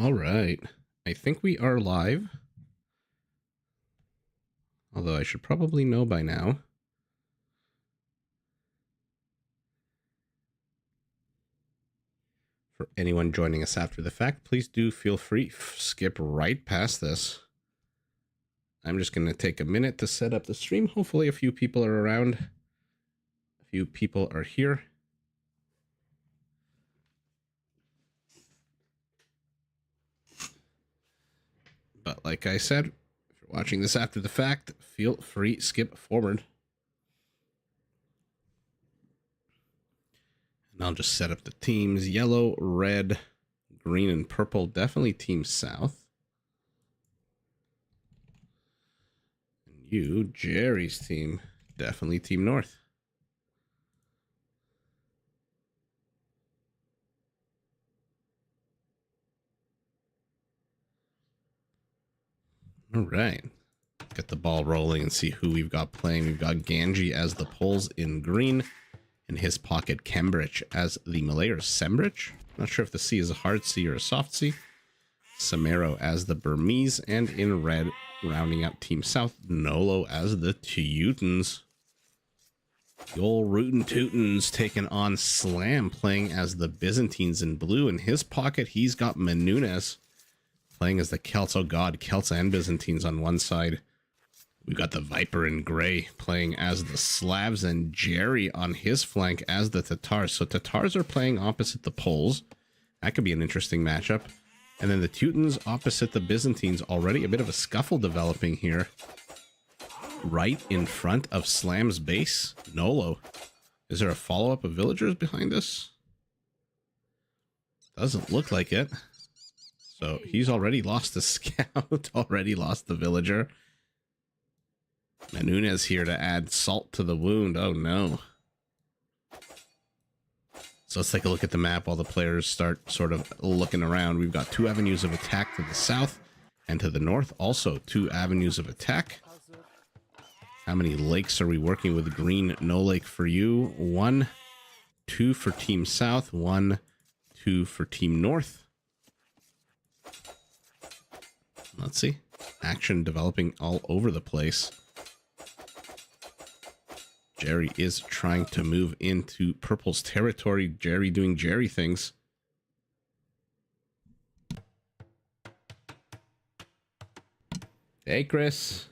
All right. I think we are live. Although I should probably know by now. For anyone joining us after the fact, please do feel free. Skip right past this. I'm just going to take a minute to set up the stream. Hopefully a few people are around. A few people are here. But like I said, if you're watching this after the fact, feel free, skip forward. And I'll just set up the teams. Yellow, red, green, and purple. Definitely Team South. And you, Jerry's team. Definitely Team North. All right. Get the ball rolling and see who we've got playing. We've got Ganji as the Poles in green. In his pocket, Cambridge as the Malay or Sembridge. Not sure if the C is a hard C or a soft C. Samaro as the Burmese. And in red, rounding out Team South, Nolo as the Teutons. The old Rootin' Tootins taking on Slam, playing as the Byzantines in blue. In his pocket, he's got Menunez playing as the Celts. Oh god, Celts and Byzantines on one side. We've got the Viper in gray playing as the Slavs, and Jerry on his flank as the Tatars. So Tatars are playing opposite the Poles. That could be an interesting matchup. And then the Teutons opposite the Byzantines. Already a bit of a scuffle developing here. Right in front of Slam's base. Nolo. Is there a follow-up of villagers behind this? Doesn't look like it. So he's already lost the scout, already lost the villager. Menunez here to add salt to the wound. Oh no. So let's take a look at the map while the players start sort of looking around. We've got two avenues of attack to the south and to the north. Also two avenues of attack. How many lakes are we working with? Green, no lake for you. 1, 2 for Team South. 1, 2 for Team North. Let's see. Action developing all over the place. Jerry is trying to move into Purple's territory. Jerry doing Jerry things. Hey, Chris.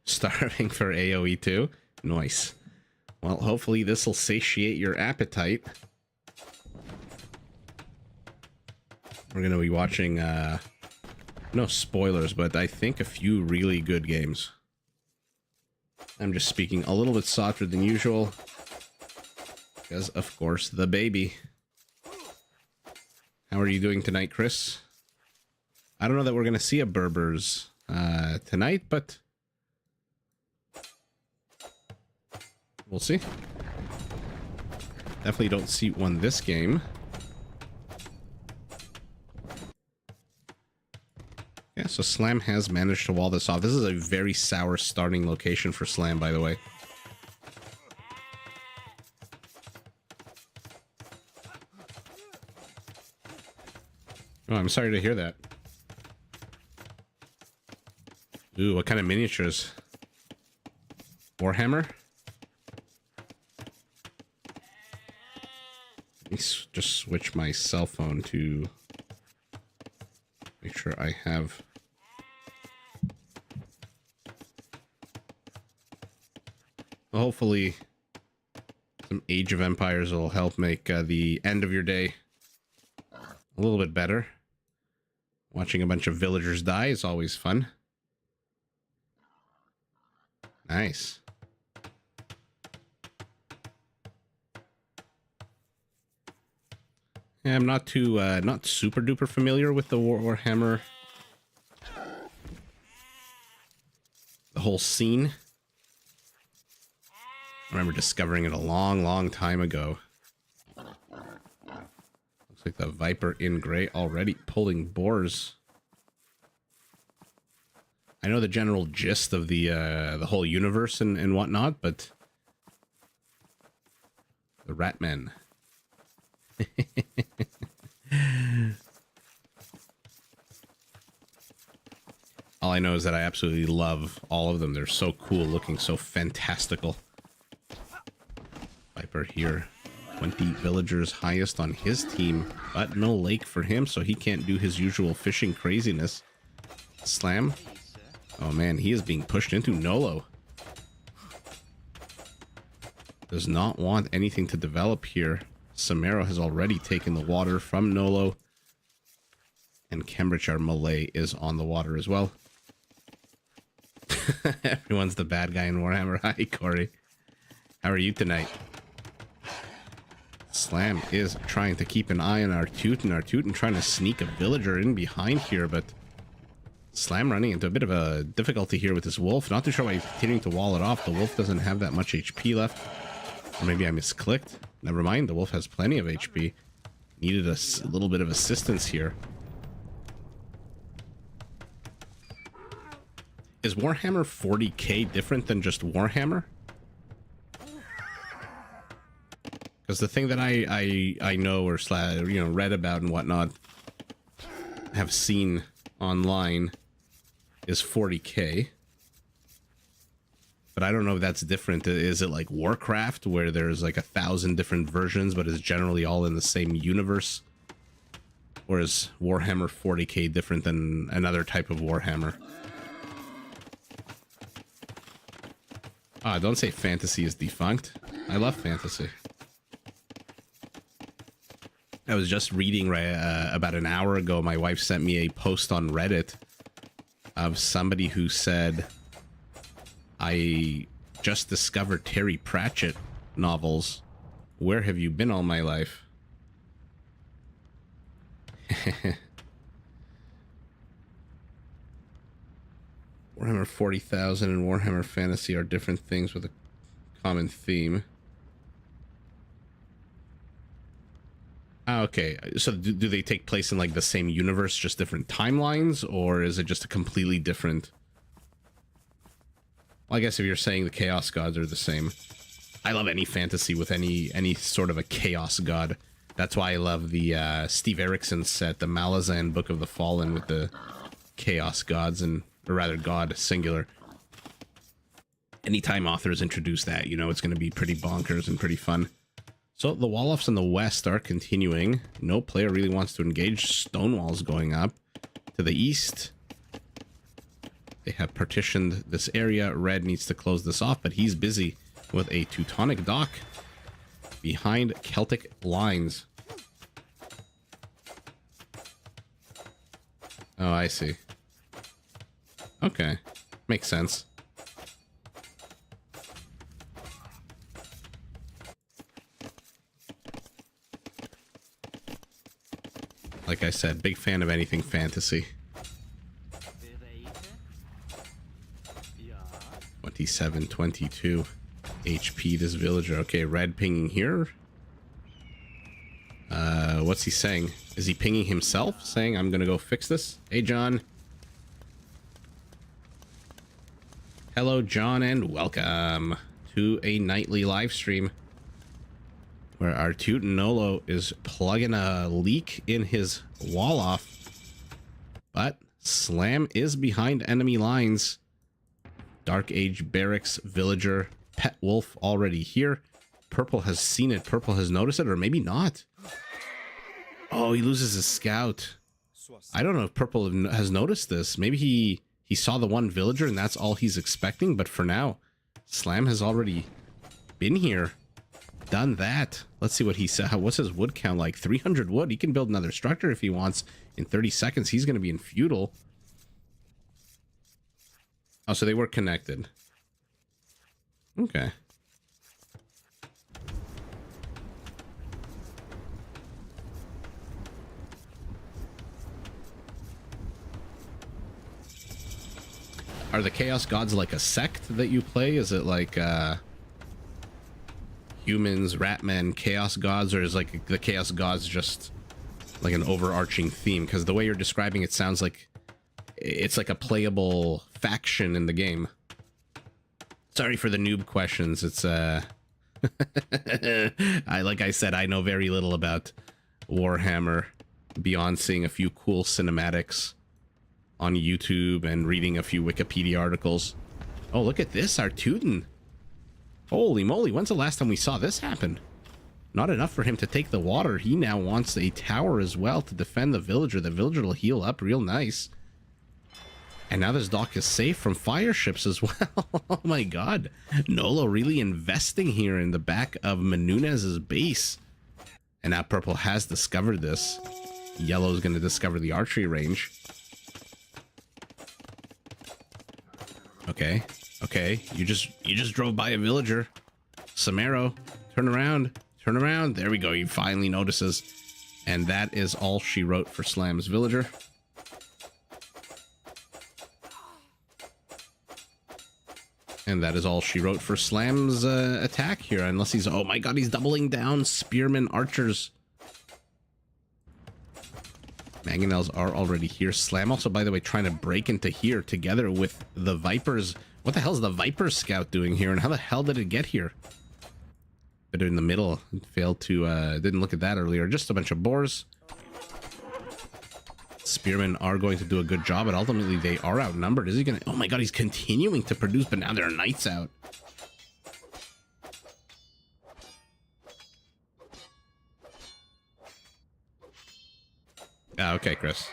Starving for AoE too? Nice. Well, hopefully this will satiate your appetite. We're going to be watching... no spoilers, but I think a few really good games. I'm just speaking a little bit softer than usual. Because, of course, the baby. How are you doing tonight, Chris? I don't know that we're going to see a Berbers tonight, but... we'll see. Definitely don't see one this game. Yeah, so Slam has managed to wall this off. This is a very sour starting location for Slam, by the way. Oh, I'm sorry to hear that. Ooh, what kind of miniatures? Warhammer? Let me just switch my cell phone to... make sure I have... hopefully some Age of Empires will help make the end of your day a little bit better. Watching a bunch of villagers die is always fun. Nice. Yeah, I'm not too, not super duper familiar with the Warhammer. The whole scene. I remember discovering it a long, long time ago. Looks like the Viper in gray already pulling boars. I know the general gist of the whole universe and whatnot, but the Ratmen. All I know is that I absolutely love all of them. They're so cool looking, so fantastical. Viper here. 20 villagers highest on his team, but no lake for him, so he can't do his usual fishing craziness. Slam. Oh man, he is being pushed into. Nolo does not want anything to develop here. Samaro has already taken the water from Nolo. And Cambridge, our Malay, is on the water as well. Everyone's the bad guy in Warhammer. Hi, Corey. How are you tonight? Slam is trying to keep an eye on our Teuton trying to sneak a villager in behind here, but Slam running into a bit of a difficulty here with this wolf. Not too sure why he's continuing to wall it off. The wolf doesn't have that much HP left. Or maybe I misclicked. Never mind, the wolf has plenty of HP. Needed a little bit of assistance here. Is Warhammer 40k different than just Warhammer? Because the thing that I know or read about and whatnot, have seen online, is 40k. But I don't know if that's different. Is it like Warcraft, where there's like 1,000 different versions, but is generally all in the same universe? Or is Warhammer 40k different than another type of Warhammer? Ah, don't say fantasy is defunct. I love fantasy. I was just reading about an hour ago. My wife sent me a post on Reddit of somebody who said, I just discovered Terry Pratchett novels. Where have you been all my life? Warhammer 40,000 and Warhammer Fantasy are different things with a common theme. Okay, so do they take place in like the same universe, just different timelines, or is it just a completely different? Well, I guess if you're saying the Chaos Gods are the same. I love any fantasy with any sort of a Chaos God. That's why I love the Steve Erickson set, the Malazan Book of the Fallen, with the Chaos Gods, and or rather God singular. Anytime authors introduce that, you know it's going to be pretty bonkers and pretty fun. So the wall-offs in the west are continuing. No player really wants to engage. Stonewall's going up. To the east, they have partitioned this area. Red needs to close this off, but he's busy with a Teutonic dock behind Celtic lines. Oh, I see. Okay. Makes sense. Like I said, big fan of anything fantasy. 27, 22 HP this villager. Okay, red pinging here. What's he saying? Is he pinging himself? Saying, I'm gonna go fix this? Hey, John. Hello, John, and welcome to a nightly live stream where our Teuton Nolo is plugging a leak in his wall off. But Slam is behind enemy lines. Dark Age Barracks Villager Pet Wolf already here. Purple has seen it. Purple has noticed it, or maybe not. Oh, he loses his scout. I don't know if Purple has noticed this. Maybe he saw the one villager and that's all he's expecting. But for now, Slam has already been here. Done that. Let's see what he said. What's his wood count like? 300 wood. He can build another structure if he wants. In 30 seconds, he's going to be in feudal. Oh, so they were connected. Okay. Are the Chaos Gods like a sect that you play? Is it like humans, Ratmen, Chaos Gods, or is like the Chaos Gods just like an overarching theme? Because the way you're describing it sounds like it's like a playable faction in the game. Sorry for the noob questions. It's like I said, I know very little about Warhammer beyond seeing a few cool cinematics on YouTube and reading a few Wikipedia articles. Oh, look at this, our Teuton. Holy moly, when's the last time we saw this happen? Not enough for him to take the water. He now wants a tower as well to defend the villager. The villager will heal up real nice. And now this dock is safe from fire ships as well. Oh my god. Nolo really investing here in the back of Menunez's base. And now purple has discovered this. Yellow's going to discover the archery range. Okay. Okay. You just drove by a villager. Samaro, turn around. Turn around. There we go. He finally notices. And that is all she wrote for Slam's villager. And that is all she wrote for Slam's attack here. Unless he's... Oh my god, he's doubling down. Spearmen, archers. Mangonels are already here. Slam also, by the way, trying to break into here together with the Vipers. What the hell is the Viper Scout doing here? And how the hell did it get here? They're in the middle. Failed to... didn't look at that earlier. Just a bunch of boars. Spearmen are going to do a good job, but ultimately they are outnumbered. Is he gonna... Oh my god, he's continuing to produce, but now there are knights out. Okay, Chris.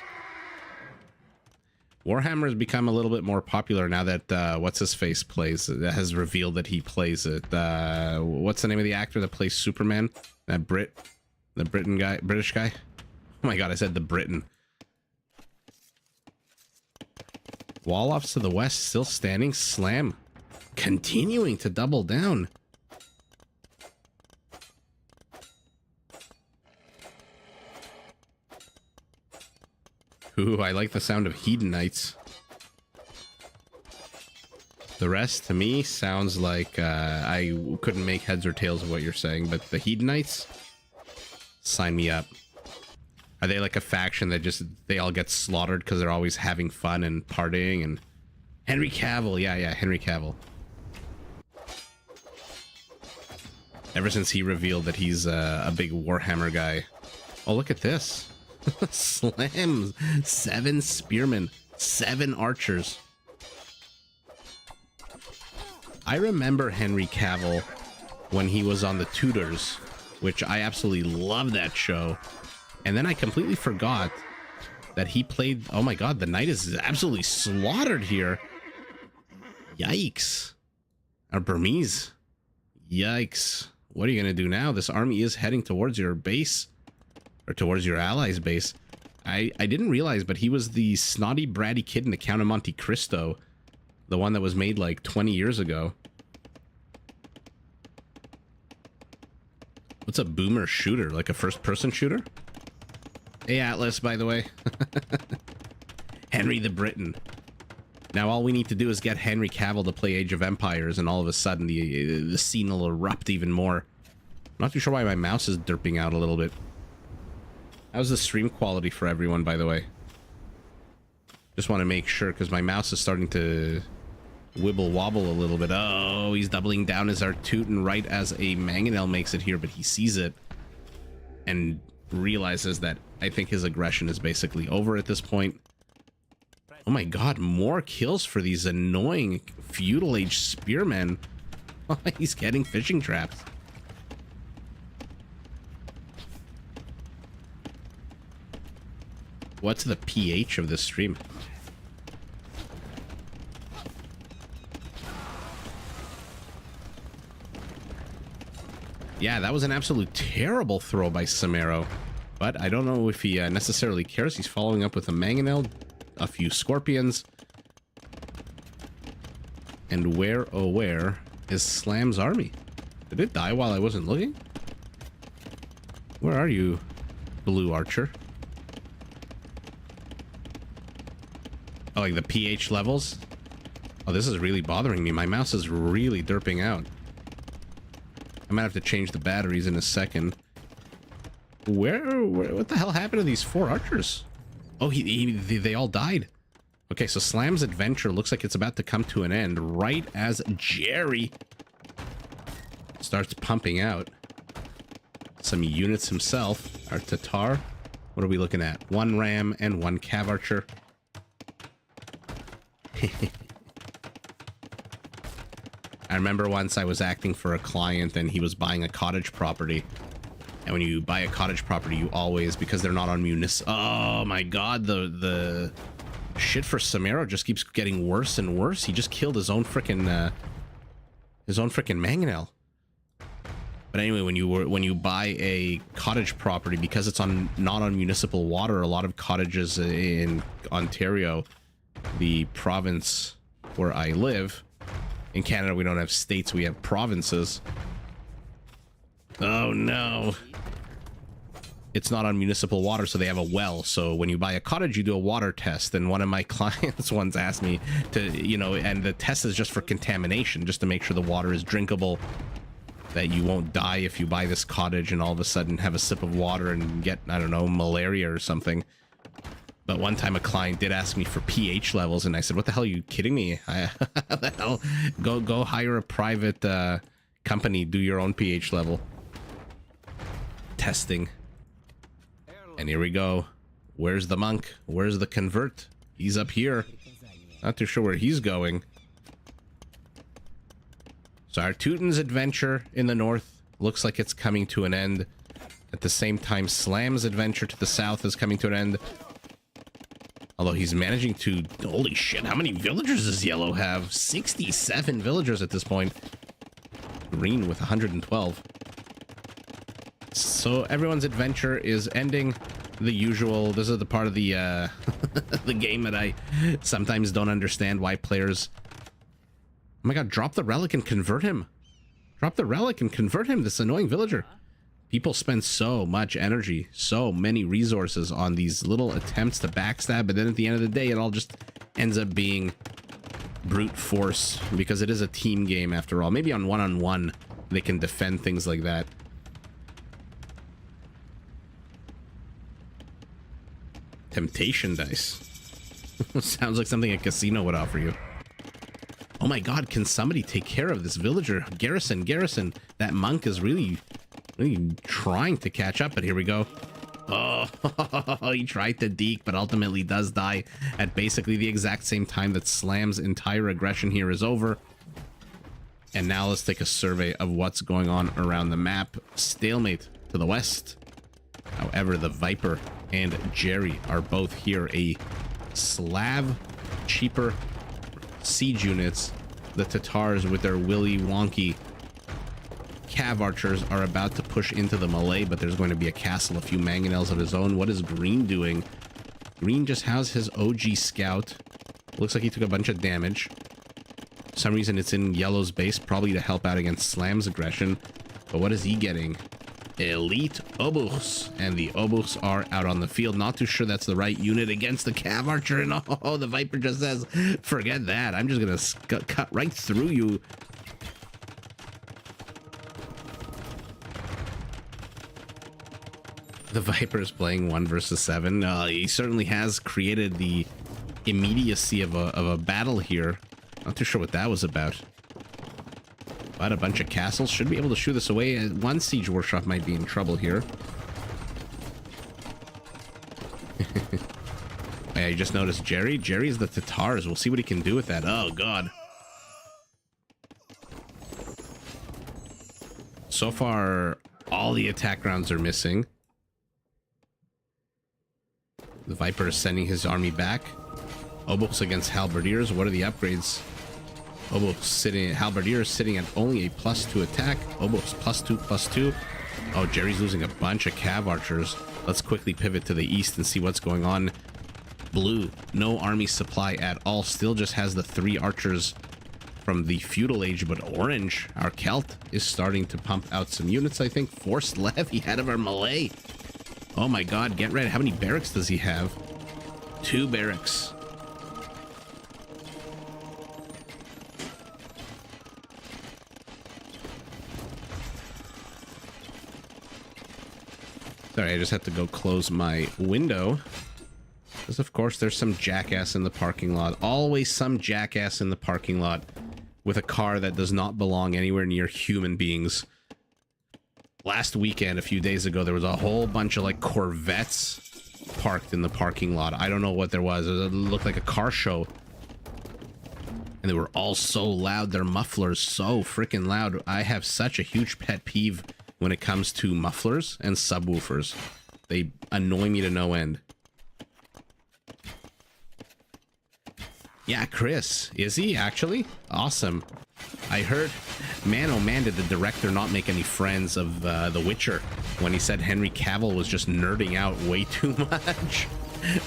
Warhammer has become a little bit more popular now that what's-his-face plays. That has revealed that he plays it. What's the name of the actor that plays Superman? That British guy? Oh my god, I said the Briton. Wall-offs to the west still standing. Slam continuing to double down. Ooh, I like the sound of Hedonites. The rest, to me, sounds like I couldn't make heads or tails of what you're saying, but the Hedonites, sign me up. Are they like a faction that just, they all get slaughtered because they're always having fun and partying? And Henry Cavill, yeah, Henry Cavill. Ever since he revealed that he's a big Warhammer guy. Oh, look at this. Slams. 7 spearmen, 7 archers. I remember Henry Cavill when he was on the Tudors, which I absolutely love that show. And then I completely forgot that he played... Oh my god, the knight is absolutely slaughtered here. Yikes. Our Burmese. Yikes. What are you going to do now? This army is heading towards your base. Or towards your allies' base. I didn't realize, but he was the snotty, bratty kid in the Count of Monte Cristo. The one that was made like 20 years ago. What's a boomer shooter? Like a first-person shooter? Hey, Atlas, by the way. Henry the Briton. Now all we need to do is get Henry Cavill to play Age of Empires, and all of a sudden the scene will erupt even more. I'm not too sure why my mouse is derping out a little bit. How's the stream quality for everyone, by the way? Just want to make sure, because my mouse is starting to wibble wobble a little bit. Oh, he's doubling down as our Teuton right as a Mangonel makes it here, but he sees it and realizes that I think his aggression is basically over at this point. Oh my god, more kills for these annoying feudal age spearmen. He's getting fishing traps. What's the pH of this stream? Yeah, that was an absolute terrible throw by Samaro. But I don't know if he necessarily cares. He's following up with a Mangonel, a few Scorpions. And where, oh where, is Slam's army? Did it die while I wasn't looking? Where are you, Blue Archer? Oh, like the pH levels? Oh, this is really bothering me. My mouse is really derping out. I might have to change the batteries in a second. Where what the hell happened to these 4 archers? Oh, they all died. Okay, so Slam's adventure looks like it's about to come to an end right as Jerry starts pumping out some units himself. Our Tatar. What are we looking at? 1 ram and 1 cav archer. I remember once I was acting for a client and he was buying a cottage property. And when you buy a cottage property, you always, because they're not on municipal... Oh my god, the shit for Samaro just keeps getting worse and worse. He just killed his own frickin' mangonel. But anyway, when you buy a cottage property, because it's not on municipal water, a lot of cottages in Ontario, the province where I live, in Canada we don't have states, we have provinces. Oh no. It's not on municipal water, so they have a well. So when you buy a cottage, you do a water test. And one of my clients once asked me to, you know, and the test is just for contamination, just to make sure the water is drinkable, that you won't die if you buy this cottage and all of a sudden have a sip of water and get, I don't know, malaria or something. But one time a client did ask me for pH levels, and I said, what the hell, are you kidding me? How the hell? Go hire a private company, do your own pH level testing. And here we go. Where's the monk? Where's the convert? He's up here. Not too sure where he's going. So our Teuton's adventure in the north looks like it's coming to an end. At the same time, Slam's adventure to the south is coming to an end. Although he's managing to... Holy shit, how many villagers does Yellow have? 67 villagers at this point. Green with 112. So everyone's adventure is ending. The usual... This is the part of the the game that I sometimes don't understand why players... Oh my god, drop the relic and convert him. Drop the relic and convert him, this annoying villager. People spend so much energy, so many resources on these little attempts to backstab, but then at the end of the day, it all just ends up being brute force, because it is a team game after all. Maybe on one-on-one, they can defend things like that. Temptation dice. Sounds like something a casino would offer you. Oh my god, can somebody take care of this villager? Garrison, Garrison. That monk is really trying to catch up, but here we go. Oh, he tried to deke, but ultimately does die at basically the exact same time that Slam's entire aggression here is over. And now let's take a survey of what's going on around the map. Stalemate to the west. However, the Viper and Jerry are both here. A Slav, cheaper siege units. The Tatars with their willy wonky cav archers are about to push into the Malay, but there's going to be a castle, a few mangonels of his own. What is Green doing? Green just has his OG scout. Looks like he took a bunch of damage. For some reason it's in Yellow's base, probably to help out against Slam's aggression. But what is he getting? Elite Obuchs, and the Obuchs are out on the field. Not too sure that's the right unit against the cav archer, and oh, the Viper just says, forget that, I'm just gonna cut right through you. The Viper is playing 1 versus 7. He certainly has created the immediacy of a battle here. Not too sure what that was about. But a bunch of castles should be able to shoo this away. One siege workshop might be in trouble here. Yeah, you just noticed Jerry. Jerry's the Tatars. We'll see what he can do with that. Oh, God. So far, all the attack rounds are missing. The Viper is sending his army back. Obuchs against Halberdiers. What are the upgrades? Obuchs sitting, Halberdiers sitting at only a +2 attack. Obuchs +2/+2. Oh, Jerry's losing a bunch of cav archers. Let's quickly pivot to the east and see what's going on. Blue, no army supply at all. Still just has the 3 archers from the feudal age, but orange, our Celt, is starting to pump out some units, I think. Forced levy ahead of our Malay. Oh my god, get ready. How many barracks does he have? 2 barracks. Sorry, I just had to go close my window. Because, of course, there's some jackass in the parking lot. Always some jackass in the parking lot with a car that does not belong anywhere near human beings. Last weekend, a few days ago, there was a whole bunch of, like, Corvettes parked in the parking lot. I don't know what there was. It looked like a car show. And they were all so loud. Their mufflers so freaking loud. I have such a huge pet peeve when it comes to mufflers and subwoofers. They annoy me to no end. Yeah, Chris. Is he actually? Awesome. I heard, man, oh man, did the director not make any friends of The Witcher when he said Henry Cavill was just nerding out way too much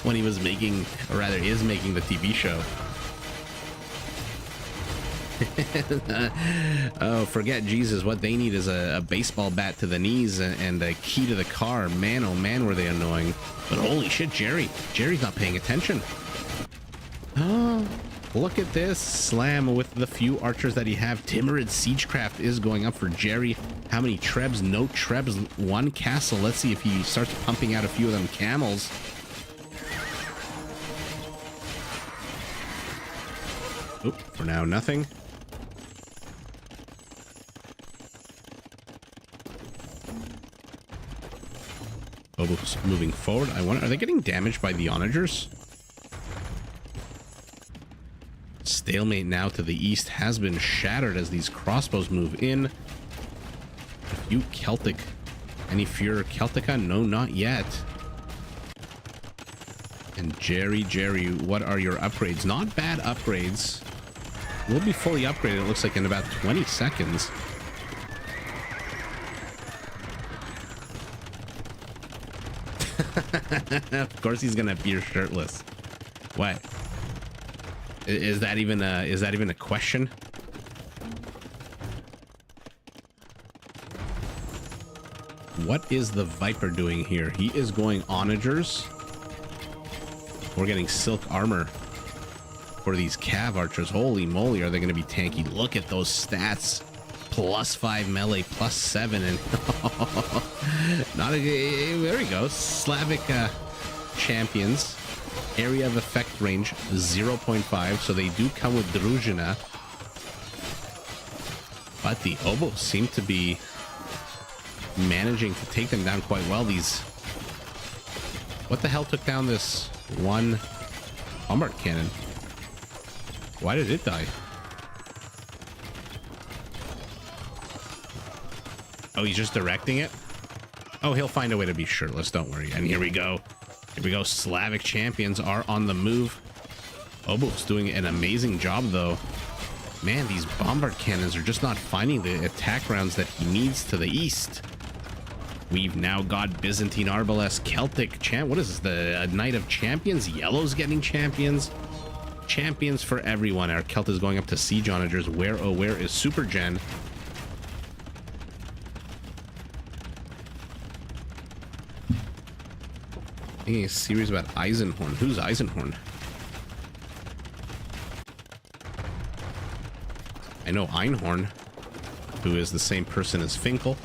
when he was making, or rather is making the TV show. Oh, forget Jesus. What they need is a baseball bat to the knees and a key to the car. Man, oh man, were they annoying. But holy shit, Jerry's not paying attention. Oh, look at this slam with the few archers that he have. Timorous Siegecraft is going up for Jerry. How many trebs? No trebs. One castle. Let's see if he starts pumping out a few of them camels. Oop, for now, nothing. Obo's moving forward. I wonder, are they getting damaged by the onagers? Stalemate now to the east has been shattered as these crossbows move in. A few Celtic. Any fear Celtica? No, not yet. And Jerry, what are your upgrades? Not bad upgrades. We'll be fully upgraded, it looks like, in about 20 seconds. Of course he's gonna appear shirtless. What? Is that even a question? What is the Viper doing here? He is going onagers. We're getting silk armor for these cav archers. Holy moly, are they going to be tanky? Look at those stats. +5 melee, +7, and not a, there we go. Slavic champions. Area of effect range 0.5, so they do come with Druzhina. But the Obos seem to be managing to take them down quite well. These, what the hell took down this one bombard cannon? Why did it die? Oh, he's just directing it? Oh, he'll find a way to be shirtless, don't worry. And here we go. Here we go. Slavic champions are on the move. Obo's doing an amazing job, though. Man, these bombard cannons are just not finding the attack rounds that he needs to the east. We've now got Byzantine Arbalest, Celtic champ. What is this? The Knight of Champions? Yellow's getting champions. Champions for everyone. Our Celt is going up to siege onagers. Where, oh, where is Super Gen? A series about Eisenhorn. Who's Eisenhorn? I know Einhorn, who is the same person as Finkel,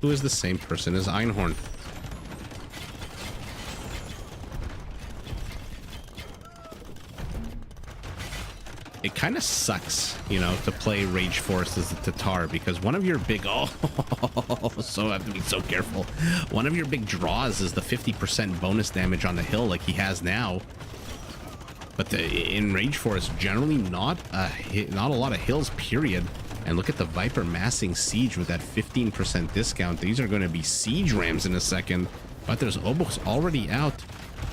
who is the same person as Einhorn. It kind of sucks, you know, to play Rage Force as the Tatar, because one of your big, so I have to be so careful. One of your big draws is the 50% bonus damage on the hill like he has now. But in Rage Force, generally not a lot of hills, period. And look at the Viper massing siege with that 15% discount. These are going to be siege rams in a second. But there's Obos already out.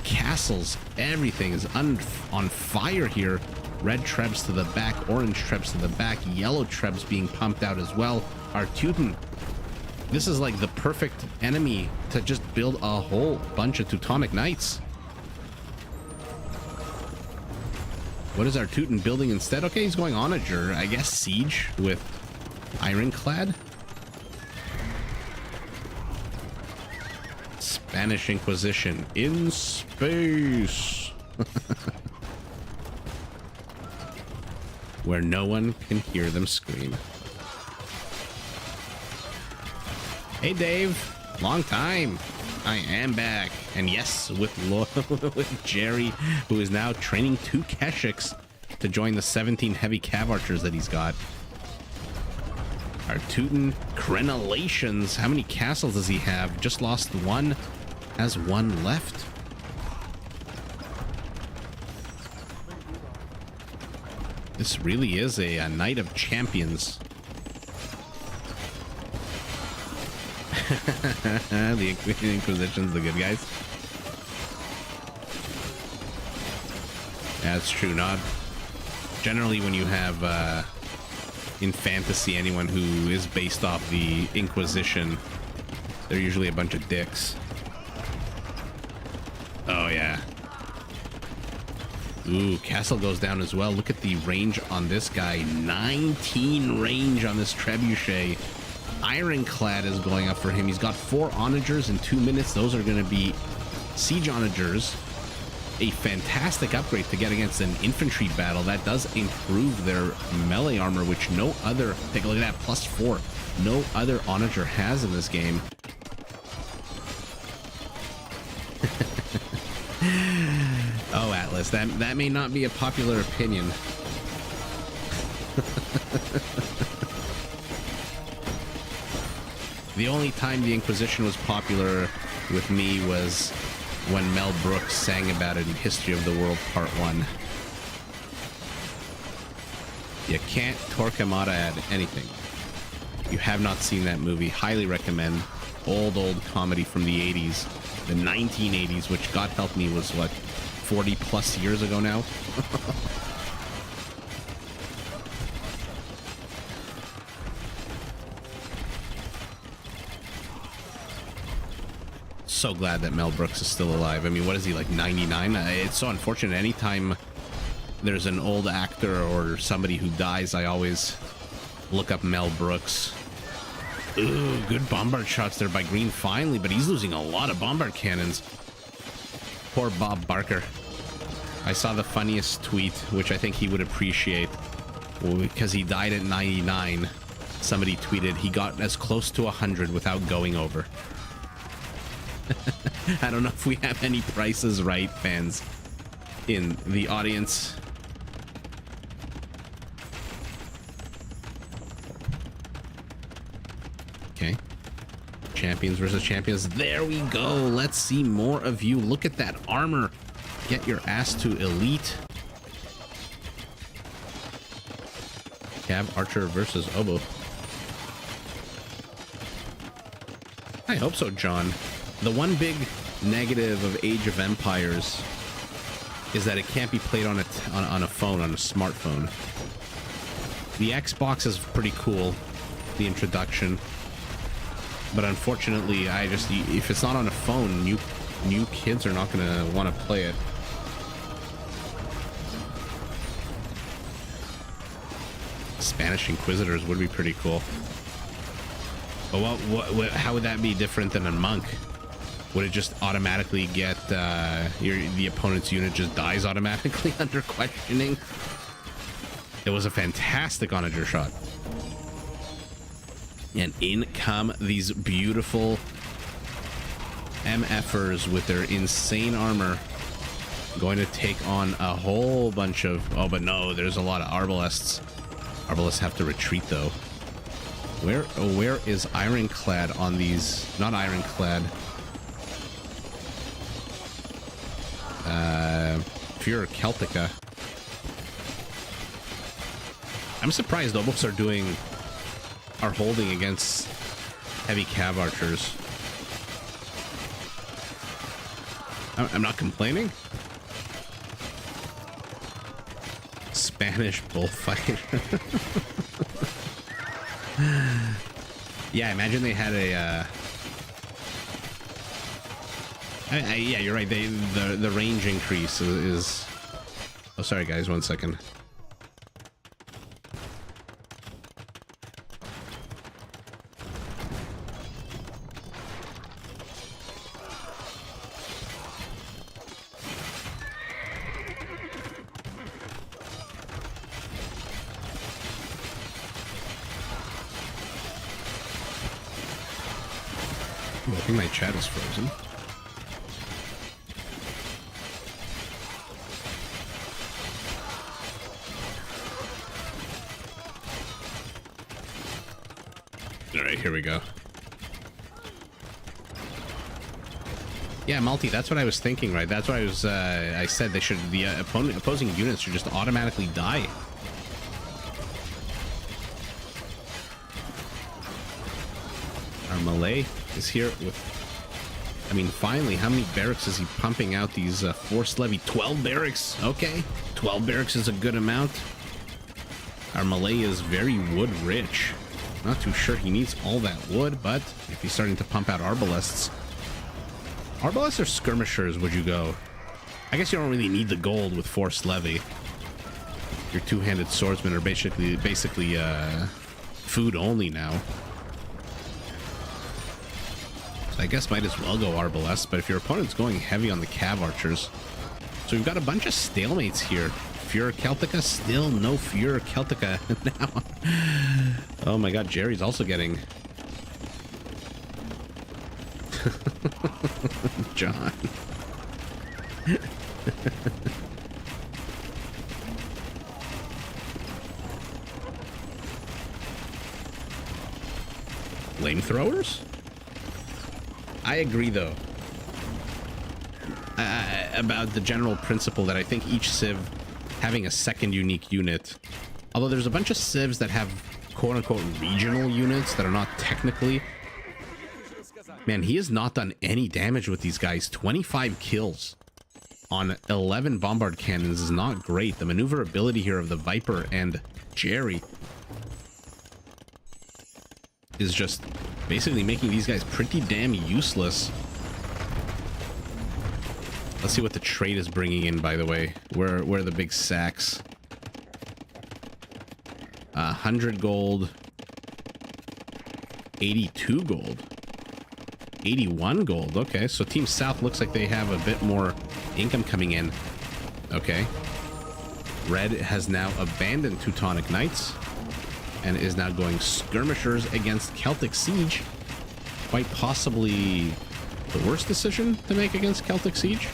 Castles, everything is on fire here. Red trebs to the back, orange trebs to the back, yellow trebs being pumped out as well. Our Teuton. This is like the perfect enemy to just build a whole bunch of Teutonic Knights. What is our Teuton building instead? Okay, he's going onager. I guess siege with Ironclad. Spanish Inquisition in space. Where no one can hear them scream. Hey Dave, long time. I am back, and yes, with Jerry, who is now training 2 Keshiks to join the 17 heavy cav archers that he's got. Our Teuton Crenellations. How many castles does he have? Just lost 1. Has 1 left. This really is a night of champions. The Inquisition's the good guys. Yeah, that's true. Not generally when you have in fantasy anyone who is based off the Inquisition, they're usually a bunch of dicks. Oh yeah. Ooh, Castle goes down as well. Look at the range on this guy. 19 range on this trebuchet. Ironclad is going up for him. He's got 4 onagers in 2 minutes. Those are going to be siege onagers. A fantastic upgrade to get against an infantry battle. That does improve their melee armor, which no other... Take a look at that, +4. No other onager has in this game. Oh, Atlas, that may not be a popular opinion. The only time the Inquisition was popular with me was when Mel Brooks sang about it in History of the World Part 1. You can't Torquemada at anything. You have not seen that movie, highly recommend. Old comedy from the 80s, the 1980s, which God help me was what, 40 plus years ago now. So glad that Mel Brooks is still alive. I mean, what is he, like 99? It's so unfortunate. Anytime there's an old actor or somebody who dies, I always look up Mel Brooks. Ooh, good bombard shots there by Green finally, but he's losing a lot of bombard cannons. Poor Bob Barker. I saw the funniest tweet, which I think he would appreciate, because he died at 99. Somebody tweeted he got as close to 100 without going over. I don't know if we have any Prices Right fans in the audience. Okay. Champions versus champions. There we go. Let's see more of you. Look at that armor. Get your ass to elite. Cav Archer versus Oboe. I hope so, John. The one big negative of Age of Empires is that it can't be played on a phone, on a smartphone. The Xbox is pretty cool, the introduction, but unfortunately, if it's not on a phone, new kids are not gonna want to play it. Spanish Inquisitors would be pretty cool. But how would that be different than a monk? Would it just automatically get the opponent's unit just dies automatically under questioning? It was a fantastic onager shot. And in come these beautiful MFers with their insane armor, going to take on a whole bunch of... Oh, but no, there's a lot of Arbalests. Arbalests have to retreat, though. Where is Ironclad on these? Not Ironclad. Furor Celtica. I'm surprised Obos are holding against heavy cav archers. I'm not complaining. Spanish bullfight. Yeah, imagine they had a yeah, you're right. The range increase is... Oh, sorry guys, 1 second. I think my chat is frozen. All right, here we go. Yeah, multi. That's what I was thinking, right? That's what I said they should. The opposing units should just automatically die Our Malay is here with... I mean, finally, how many barracks is he pumping out these forced levy? 12 barracks. Okay. 12 barracks is a good amount. Our Malay is very wood rich. Not too sure he needs all that wood, but if he's starting to pump out arbalests. Arbalests or skirmishers would you go? I guess you don't really need the gold with forced levy. Your two-handed swordsmen are basically food only now. So I guess might as well go arbalests, but if your opponent's going heavy on the cav archers. So we've got a bunch of stalemates here. Furor Celtica, still no Furor Celtica now. Oh my god, Jerry's also getting... John. Flamethrowers? I agree though. About the general principle that I think each civ having a second unique unit, although there's a bunch of civs that have quote-unquote regional units that are not technically... Man, he has not done any damage with these guys. 25 kills on 11 bombard cannons is not great. The maneuverability here of the Viper and Jerry is just basically making these guys pretty damn useless. Let's see what the trade is bringing in, by the way. Where are the big sacks? 100 gold. 82 gold. 81 gold. Okay, so Team South looks like they have a bit more income coming in. Okay. Red has now abandoned Teutonic Knights and is now going skirmishers against Celtic Siege. Quite possibly the worst decision to make against Celtic Siege.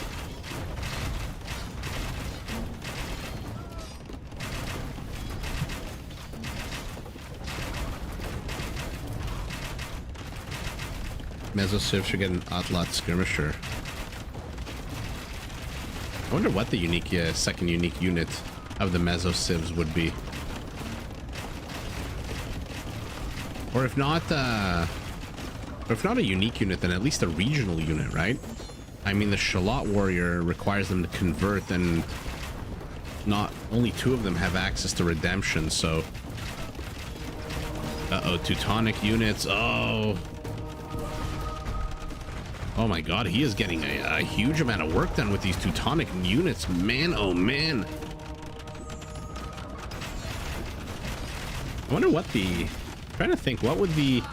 Mezzo-Civ should get an Atlat skirmisher. I wonder what the unique second unique unit of the Mezzo-Civs would be. Or if not a unique unit, then at least a regional unit, right? I mean, the Shalot Warrior requires them to convert, and not only two of them have access to redemption, so... Uh-oh, Teutonic units. Oh... Oh my god, he is getting a huge amount of work done with these Teutonic units. Man, oh man. I wonder what the... I'm trying to think, what would the...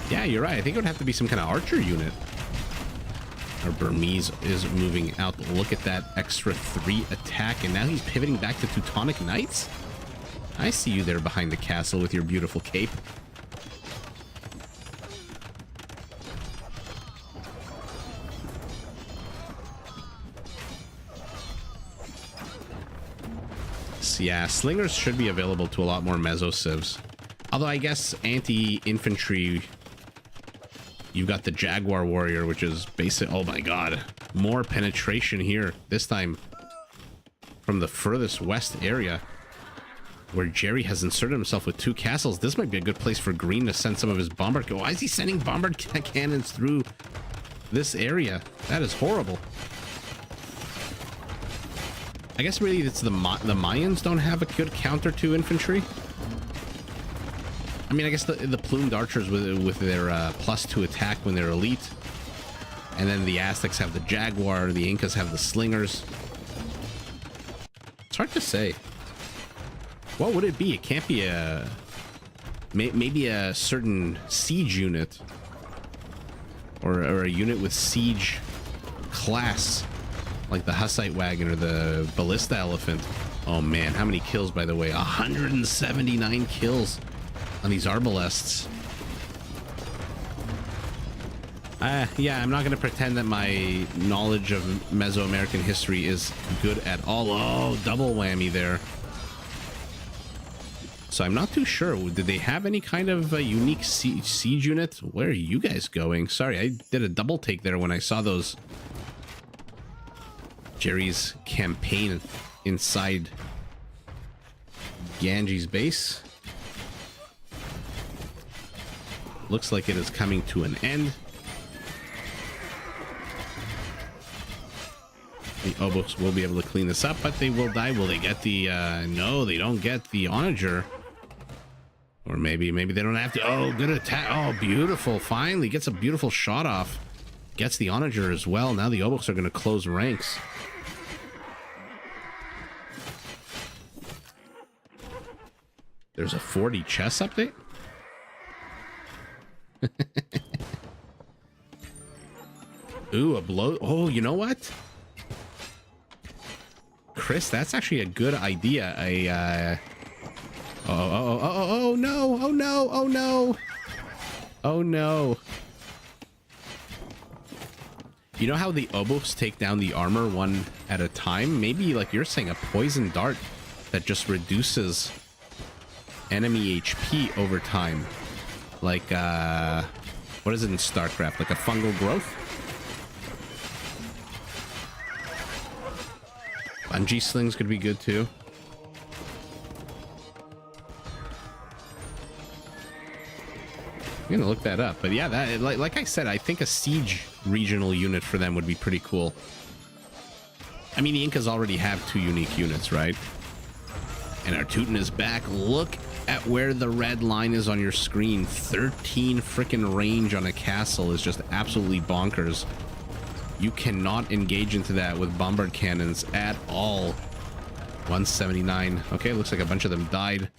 Yeah, you're right. I think it would have to be some kind of archer unit. Our Burmese is moving out. Look at that extra 3 attack, and now he's pivoting back to Teutonic Knights? I see you there behind the castle with your beautiful cape. Yeah, slingers should be available to a lot more Mezzo-Civs. Although I guess anti-infantry, you've got the Jaguar Warrior, which is basic. Oh my god, more penetration here, this time from the furthest west area, where Jerry has inserted himself with 2 castles. This might be a good place for Green to send some of his bombard... Why is he sending bombard cannons through this area? That is horrible. I guess really it's the Mayans don't have a good counter to infantry. I mean, I guess the plumed archers with their +2 attack when they're elite. And then the Aztecs have the Jaguar, the Incas have the slingers. It's hard to say. What would it be? It can't be a... Maybe a certain siege unit. Or a unit with siege class. Like the Hussite wagon or the ballista elephant. Oh man, how many kills, by the way? 179 kills on these arbalests. Yeah, I'm not going to pretend that my knowledge of Mesoamerican history is good at all. Oh, double whammy there. So I'm not too sure. Did they have any kind of unique siege unit? Where are you guys going? Sorry, I did a double take there when I saw those... Jerry's campaign inside Ganji's base. looks like it is coming to an end. The Obos will be able to clean this up, but they will die. Will they get the no, they don't get the onager. Or maybe they don't have to. Oh, good attack. Oh, beautiful. Finally gets a beautiful shot off. Gets the onager as well. Now the Obos are going to close ranks. There's a 40 chess update. Ooh, a blow. Oh, you know what? Chris, that's actually a good idea. Oh no, oh no, oh no. Oh no. You know how the Obos take down the armor one at a time? Maybe, like you're saying, a poison dart that just reduces enemy HP over time. Like, what is it in StarCraft? Like a fungal growth? Bungee slings could be good too. I'm gonna look that up, but yeah, that like I said, I think a siege regional unit for them would be pretty cool. I mean, the Incas already have 2 unique units, right? And our Teuton is back. Look at where the red line is on your screen. 13 freaking range on a castle is just absolutely bonkers. You cannot engage into that with bombard cannons at all. 179. Okay, looks like a bunch of them died.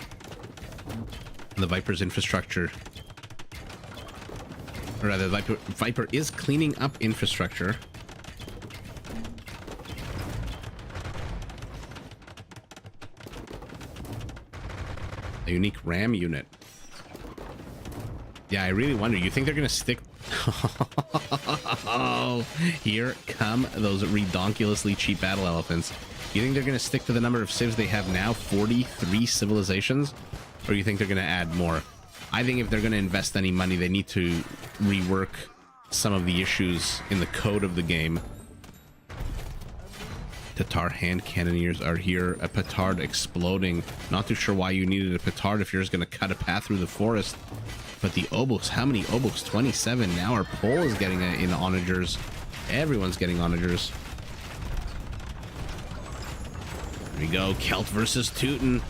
The Viper's infrastructure, or rather, Viper is cleaning up infrastructure. A unique RAM unit. Yeah, I really wonder. You think they're gonna stick? Oh, here come those redonkulously cheap battle elephants. You think they're gonna stick to the number of civs they have now, 43 civilizations, or you think they're gonna add more? I think if they're gonna invest any money, they need to rework some of the issues in the code of the game. Tatar hand cannoneers are here. A petard exploding. Not too sure why you needed a petard if you're just gonna cut a path through the forest. But the Obos, how many Obos? 27. Now our pole is getting in onagers. Everyone's getting onagers. There we go. Celt versus Teuton.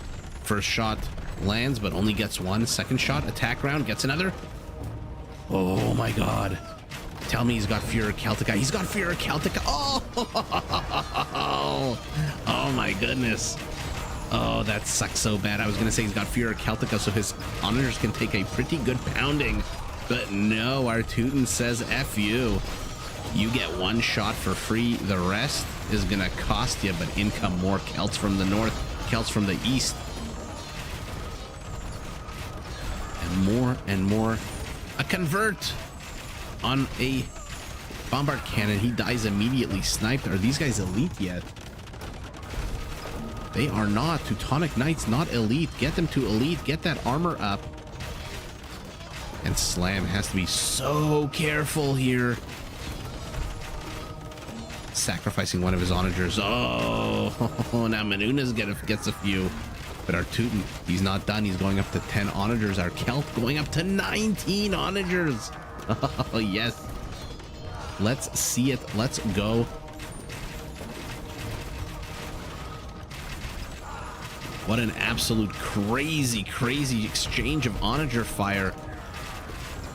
First shot lands, but only gets one. Second shot, attack round, gets another. Oh my god. Tell me he's got Furor Celtica. He's got Furor Celtica. Oh! Oh my goodness. Oh, that sucks so bad. I was gonna say he's got Furor Celtica so his onagers can take a pretty good pounding. But no, our Teuton says F you. You get one shot for free. The rest is gonna cost you, but in come more Celts from the north, Celts from the east. And more. A convert on a bombard cannon. He dies immediately. Sniped. Are these guys elite yet? They are not. Teutonic Knights not elite. Get them to elite. Get that armor up. And Slam has to be so careful here. Sacrificing one of his onagers. Oh, now Manuna's gets a few. But our Teuton, he's not done. He's going up to 10 onagers. Our Celt going up to 19 onagers. Oh, yes. Let's see it. Let's go. What an absolute crazy exchange of onager fire.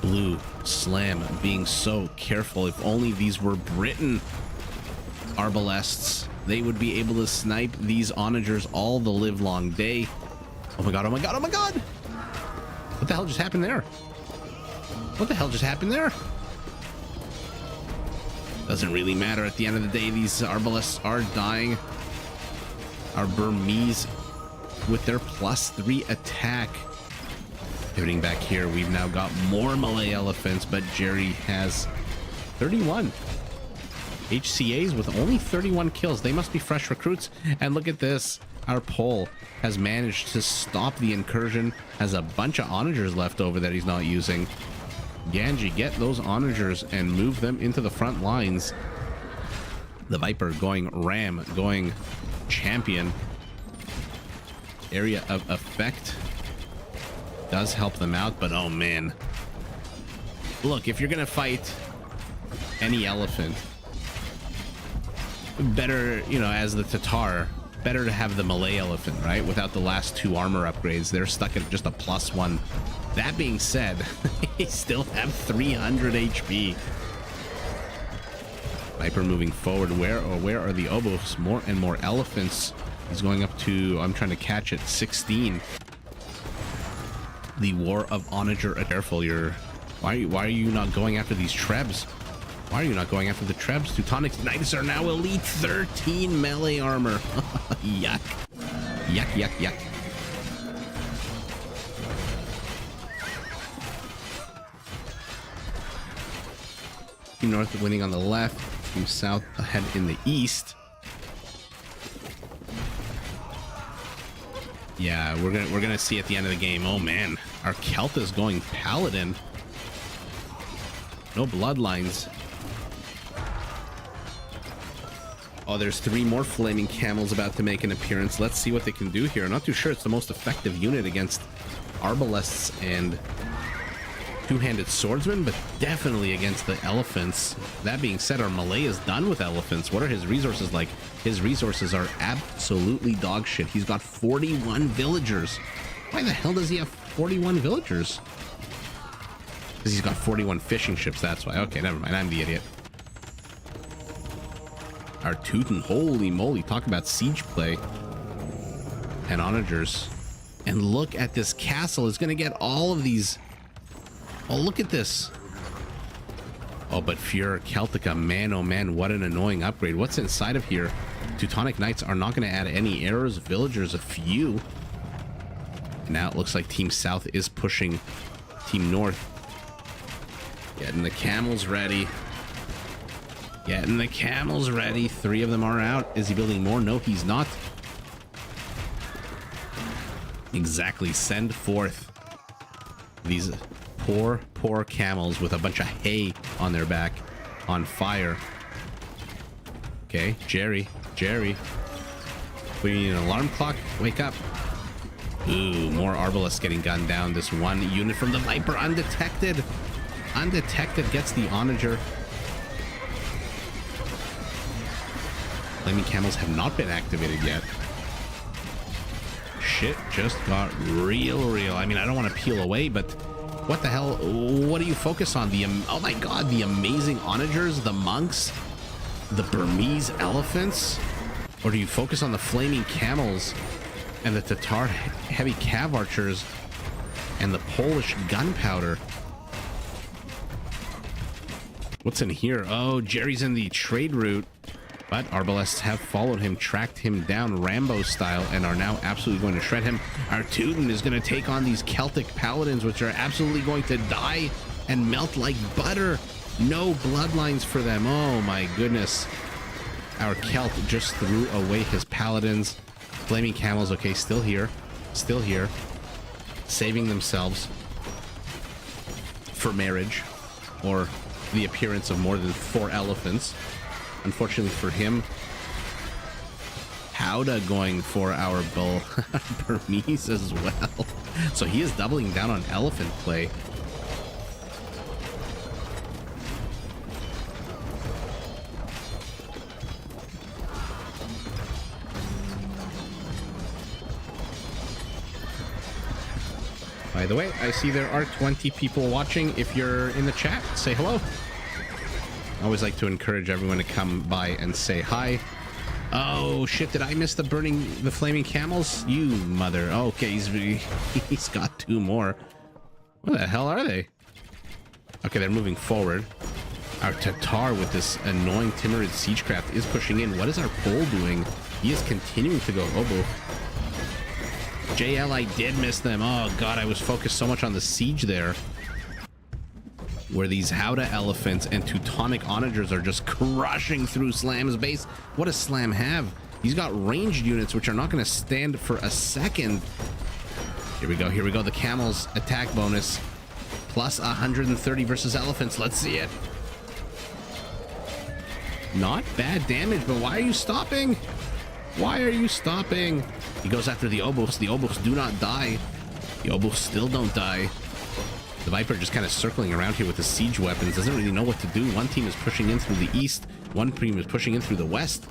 Blue, Slam being so careful. If only these were Britain arbalests, they would be able to snipe these onagers all the live long day. Oh my god, oh my god, oh my god! What the hell just happened there? What the hell just happened there? Doesn't really matter. At the end of the day, these arbalests are dying. Our Burmese with their +3 attack. Pivoting back here, we've now got more Malay elephants, but Jerry has 31 HCAs with only 31 kills. They must be fresh recruits. And look at this. Our pole has managed to stop the incursion, has a bunch of onagers left over that he's not using. Ganji, get those onagers and move them into the front lines. The Viper going Ram, going Champion. Area of effect does help them out, but oh man, Look, if you're gonna fight any elephant, better, you know, as the Tatar, better to have the Malay elephant, right? Without the last 2 armor upgrades, they're stuck at just a +1. That being said, they still have 300 HP. Viper moving forward. Where are the Obos? More and more elephants. He's going up to, I'm trying to catch it, 16. The War of Onager. Careful, why are you not going after these Trebs? Why are you not going after the Trebs? Teutonic Knights are now elite. 13 melee armor. Yuck. Yuck, yuck, yuck. Team North winning on the left. Team South ahead in the east. Yeah, we're gonna see at the end of the game. Oh man, our Kelta's going Paladin. No bloodlines. Oh, there's 3 more flaming camels about to make an appearance. Let's see what they can do here. I'm not too sure it's the most effective unit against arbalests and two-handed swordsmen, but definitely against the elephants. That being said, our Malay is done with elephants. What are his resources like? His resources are absolutely dog shit. He's got 41 villagers. Why the hell does he have 41 villagers? Because he's got 41 fishing ships, that's why. Okay, never mind. I'm the idiot. Our Teuton, holy moly, talk about siege play. And onagers. And look at this castle. It's going to get all of these. Oh, look at this. Oh, but Furor Celtica, man, oh man, what an annoying upgrade. What's inside of here? Teutonic Knights are not going to add any arrows, villagers, a few. Now it looks like Team South is pushing Team North. Getting the camels ready. Getting the camels ready. 3 of them are out. Is he building more? No, he's not. Exactly. Send forth these poor camels with a bunch of hay on their back, on fire. Okay, Jerry. We need an alarm clock. Wake up. Ooh, more arbalests getting gunned down. This one unit from the Viper, undetected. Undetected gets the onager. Flaming camels have not been activated yet. Shit just got real. I mean, I don't want to peel away, but what the hell? What do you focus on? Oh my god, the amazing onagers, the monks, the Burmese elephants? Or do you focus on the flaming camels and the Tatar heavy cav archers and the Polish gunpowder? What's in here? Oh, Jerry's in the trade route. But arbalests have followed him, tracked him down Rambo style, and are now absolutely going to shred him. Our Teuton is going to take on these Celtic paladins, which are absolutely going to die and melt like butter. No bloodlines for them. Oh my goodness. Our Celt just threw away his paladins. Flaming camels, okay, still here. Saving themselves for marriage, or the appearance of more than 4 elephants. Unfortunately for him, Howda going for our bull Burmese as well. So he is doubling down on elephant play. By the way, I see there are 20 people watching. If you're in the chat, say hello. I always like to encourage everyone to come by and say hi. Oh shit, did I miss the flaming camels? You mother. Okay, he's got 2 more. What the hell are they? Okay, they're moving forward. Our Tatar with this annoying timorous siegecraft is pushing in. What is our Pole doing? He is continuing to go oboe. JL, I did miss them. Oh god, I was focused so much on the siege there, where these Howda elephants and Teutonic onagers are just crushing through Slam's base. What does Slam have? He's got ranged units, which are not going to stand for a second. Here we go. The camels attack bonus. Plus 130 versus elephants. Let's see it. Not bad damage, but why are you stopping? He goes after the Obos. The Obos do not die. The Obos still don't die. The Viper just kind of circling around here with the siege weapons. Doesn't really know what to do. One team is pushing in through the east. One team is pushing in through the west.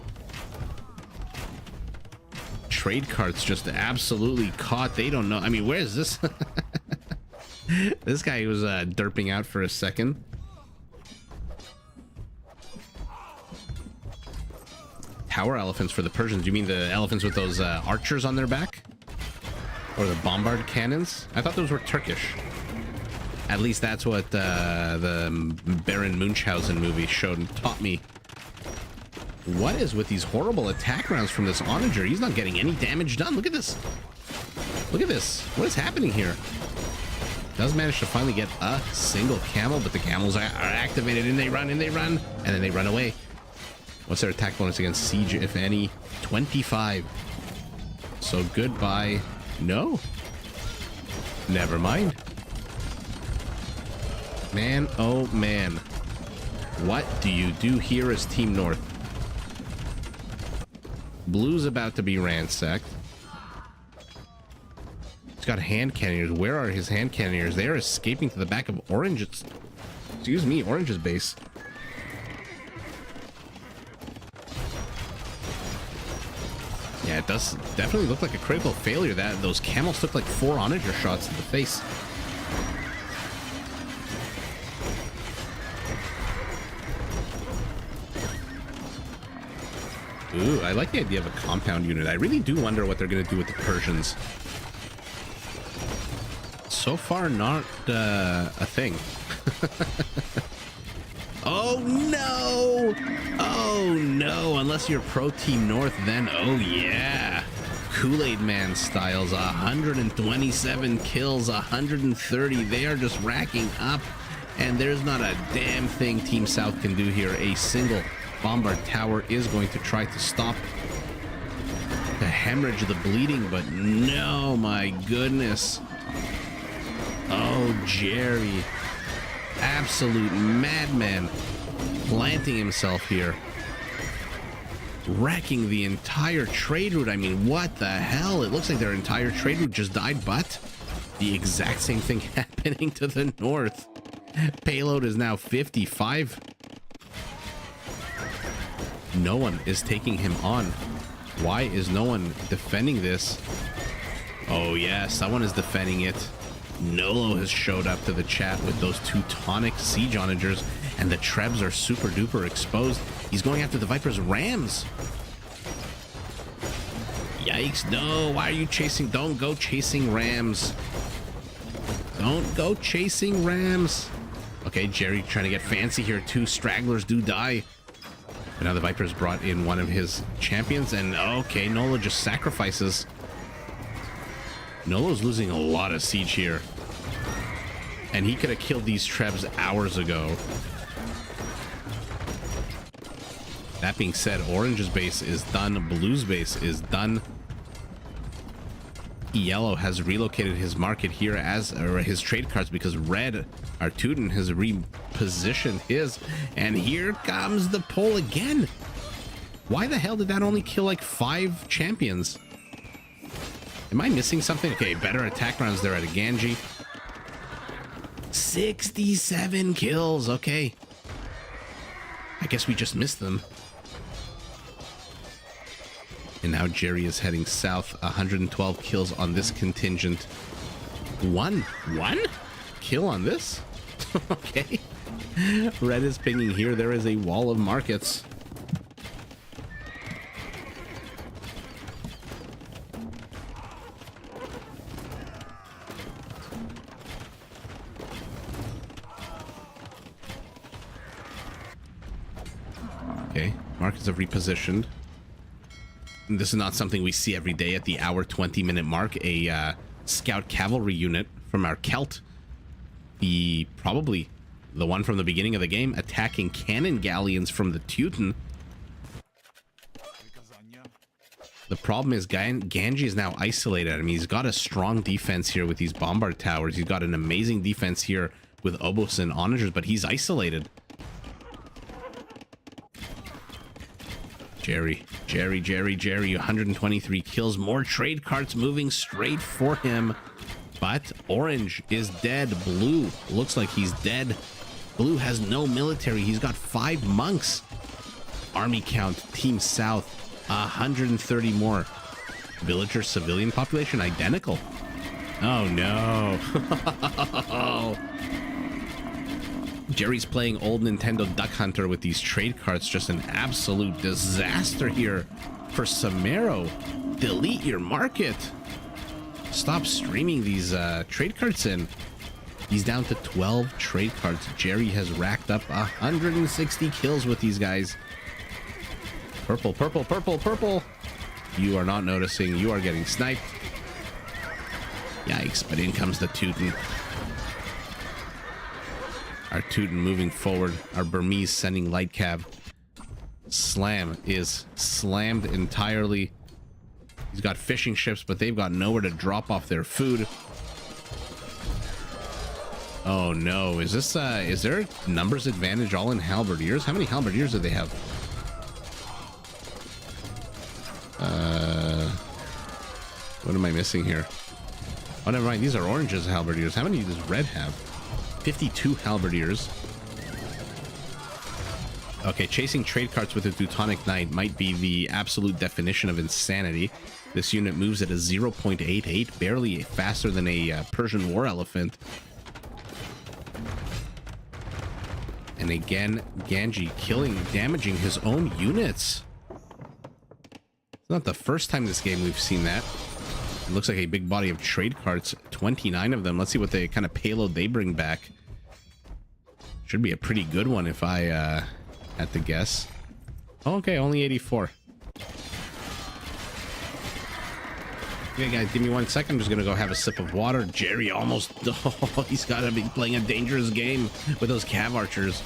Trade carts just absolutely caught. They don't know. I mean, where is this? This guy was derping out for a second. Tower elephants for the Persians. You mean the elephants with those archers on their back? Or the bombard cannons? I thought those were Turkish. At least that's what the Baron Munchausen movie showed and taught me. What is with these horrible attack rounds from this Onager? He's not getting any damage done. Look at this. Look at this. What is happening here? Does manage to finally get a single camel, but the camels are activated and they run, and then they run away. What's their attack bonus against siege, if any? 25. So goodbye. No. Never mind. Man, oh man. What do you do here as Team North? Blue's about to be ransacked. He's got hand cannoneers. Where are his hand cannoneers? They are escaping to the back of Orange's. Excuse me, Orange's base. Yeah, it does definitely look like a critical failure. That those camels took like 4 Onager shots to the face. Ooh, I like the idea of a compound unit. I really do wonder what they're going to do with the Persians. So far, not a thing. Oh, no! Oh, no! Unless you're pro Team North, then oh, yeah! Kool-Aid Man styles, 127 kills, 130. They are just racking up, and there's not a damn thing Team South can do here. A single bombard tower is going to try to stop the hemorrhage, the bleeding, but no, my goodness. Oh, Jerry. Absolute madman. Planting himself here. Wrecking the entire trade route. I mean, what the hell? It looks like their entire trade route just died, but the exact same thing happening to the north. Payload is now 55. No one is taking him on. Why is no one defending this? Oh yeah, someone is defending it. Nolo has showed up to the chat with those 2 tonic siege onagers, and the Trebs are super duper exposed. He's going after the Viper's rams. Yikes, no, why are you chasing? Don't go chasing rams. Don't go chasing rams. Okay, Jerry trying to get fancy here. 2 stragglers do die. But now the Viper's brought in one of his champions, and okay, Nolo just sacrifices. Nolo's losing a lot of siege here. And he could have killed these Trebs hours ago. That being said, Orange's base is done. Blue's base is done. Yellow has relocated his market here as his trade cards because Red, Artuden, has repositioned his. And here comes the pull again. Why the hell did that only kill like 5 champions? Am I missing something? Okay, better attack rounds there at a Ganji. 67 kills. Okay. I guess we just missed them. And now Jerry is heading south. 112 kills on this contingent. One kill on this? Okay. Red is pinging here. There is a wall of markets. Okay, markets have repositioned. This is not something we see every day at the hour 20-minute mark. A scout cavalry unit from our Celt, probably the one from the beginning of the game, attacking cannon galleons from the Teuton. The problem is Ganji is now isolated. I mean, he's got a strong defense here with these bombard towers. He's got an amazing defense here with Obos and Onagers, but he's isolated. Jerry, 123 kills, more trade carts moving straight for him. But orange is dead. Blue looks like he's dead. Blue has no military. He's got 5 monks. Army count, Team South, 130 more. Villager civilian population identical. Oh no. Jerry's playing old Nintendo Duck Hunter with these trade cards. Just an absolute disaster here for Samero. Delete your market. Stop streaming these trade cards in. He's down to 12 trade cards. Jerry has racked up 160 kills with these guys. Purple, purple, purple, purple. You are not noticing. You are getting sniped. Yikes, but in comes the Teuton. Our Teuton moving forward. Our Burmese sending light cav. Slam is slammed entirely. He's got fishing ships, but they've got nowhere to drop off their food. Oh no, is this is there a numbers advantage all in halberdiers? How many halberdiers do they have? What am I missing here? Oh, never mind. These are oranges halberdiers. How many does red have? 52 halberdiers. Okay, chasing trade carts with a Teutonic Knight might be the absolute definition of insanity. This unit moves at a 0.88, barely faster than a Persian war elephant. And again, Ganji damaging his own units. It's not the first time this game we've seen that. It looks like a big body of trade carts, 29 of them. Let's see what the kind of payload they bring back. Should be a pretty good one if I had to guess. Oh, okay, only 84. Okay, guys, give me 1 second. I'm just gonna go have a sip of water. Jerry almost... Oh, he's gotta be playing a dangerous game with those cav archers.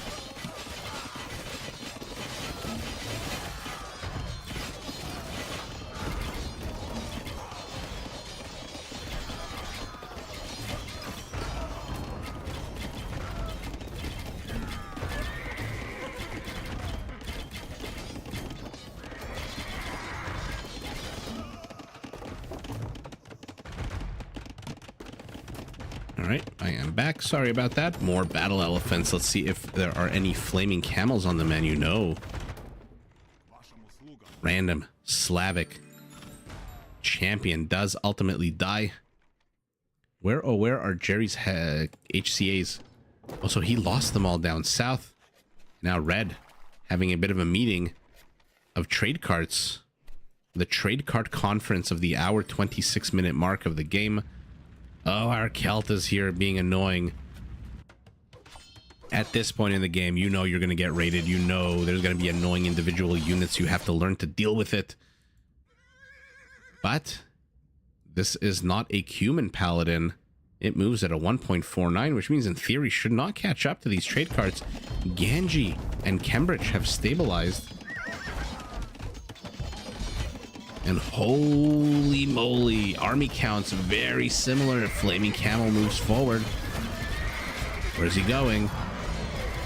Alright, I am back. Sorry about that. More battle elephants. Let's see if there are any flaming camels on the menu. No. Random Slavic champion does ultimately die. Where are Jerry's HCAs? Oh, so he lost them all down south. Now red having a bit of a meeting of trade carts. The trade cart conference of the hour 26-minute mark of the game. Oh, our Kelta's here being annoying. At this point in the game, you know you're going to get raided. You know there's going to be annoying individual units. You have to learn to deal with it. But this is not a human paladin. It moves at a 1.49, which means in theory should not catch up to these trade carts. Ganji and Cambridge have stabilized. And holy moly, army counts very similar. Flaming Camel moves forward. Where's he going?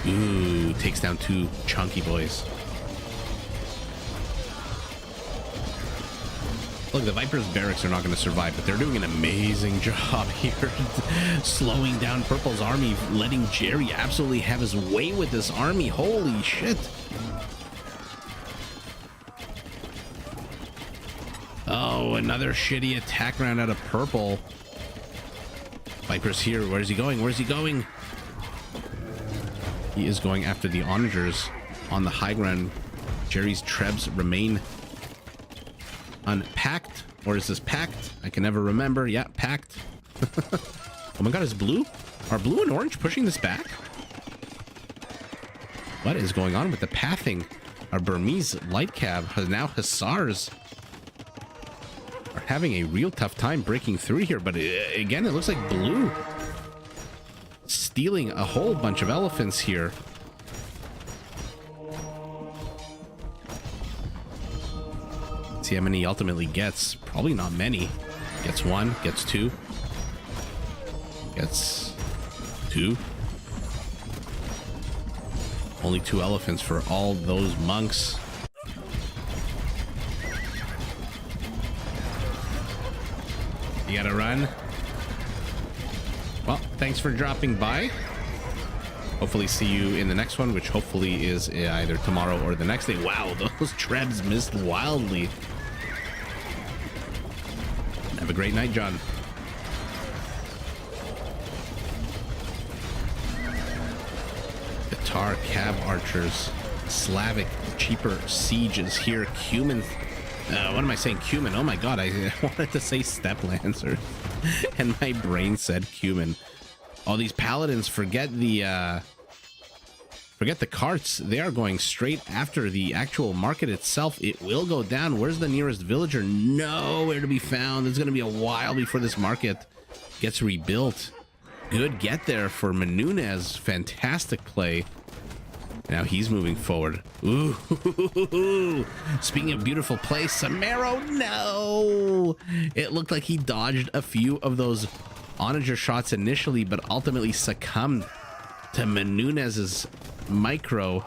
Ooh, takes down 2 chunky boys. Look, the Viper's barracks are not going to survive, but they're doing an amazing job here. Slowing down Purple's army, letting Jerry absolutely have his way with this army. Holy shit. Oh, another shitty attack round out of Purple. Viper's here. Where's he going? Where's he going? He is going after the onagers on the high ground. Jerry's trebs remain unpacked. Or is this packed? I can never remember. Yeah, packed. Oh my god, is blue? Are blue and orange pushing this back? What is going on with the pathing? Our Burmese light cab has now hussars. Are having a real tough time breaking through here, but again, it looks like blue stealing a whole bunch of elephants here. Let's see how many he ultimately gets. Probably not many. Gets 1, gets 2, gets 2. Only 2 elephants for all those monks. You gotta run. Well, thanks for dropping by. Hopefully see you in the next one, which hopefully is either tomorrow or the next day. Wow, those trebs missed wildly. Have a great night, John. Guitar Cav Archers. Slavic cheaper sieges here. Cumin. What am I saying? Cumin. Oh my god, I wanted to say Step Lancer. And my brain said cumin. All these paladins, forget the carts. They are going straight after the actual market itself. It will go down. Where's the nearest villager? Nowhere to be found. It's going to be a while before this market gets rebuilt. Good get there for Menunez. Fantastic play. Now he's moving forward. Ooh. Speaking of beautiful play, Samaro, no! It looked like he dodged a few of those onager shots initially, but ultimately succumbed to Menunez's micro,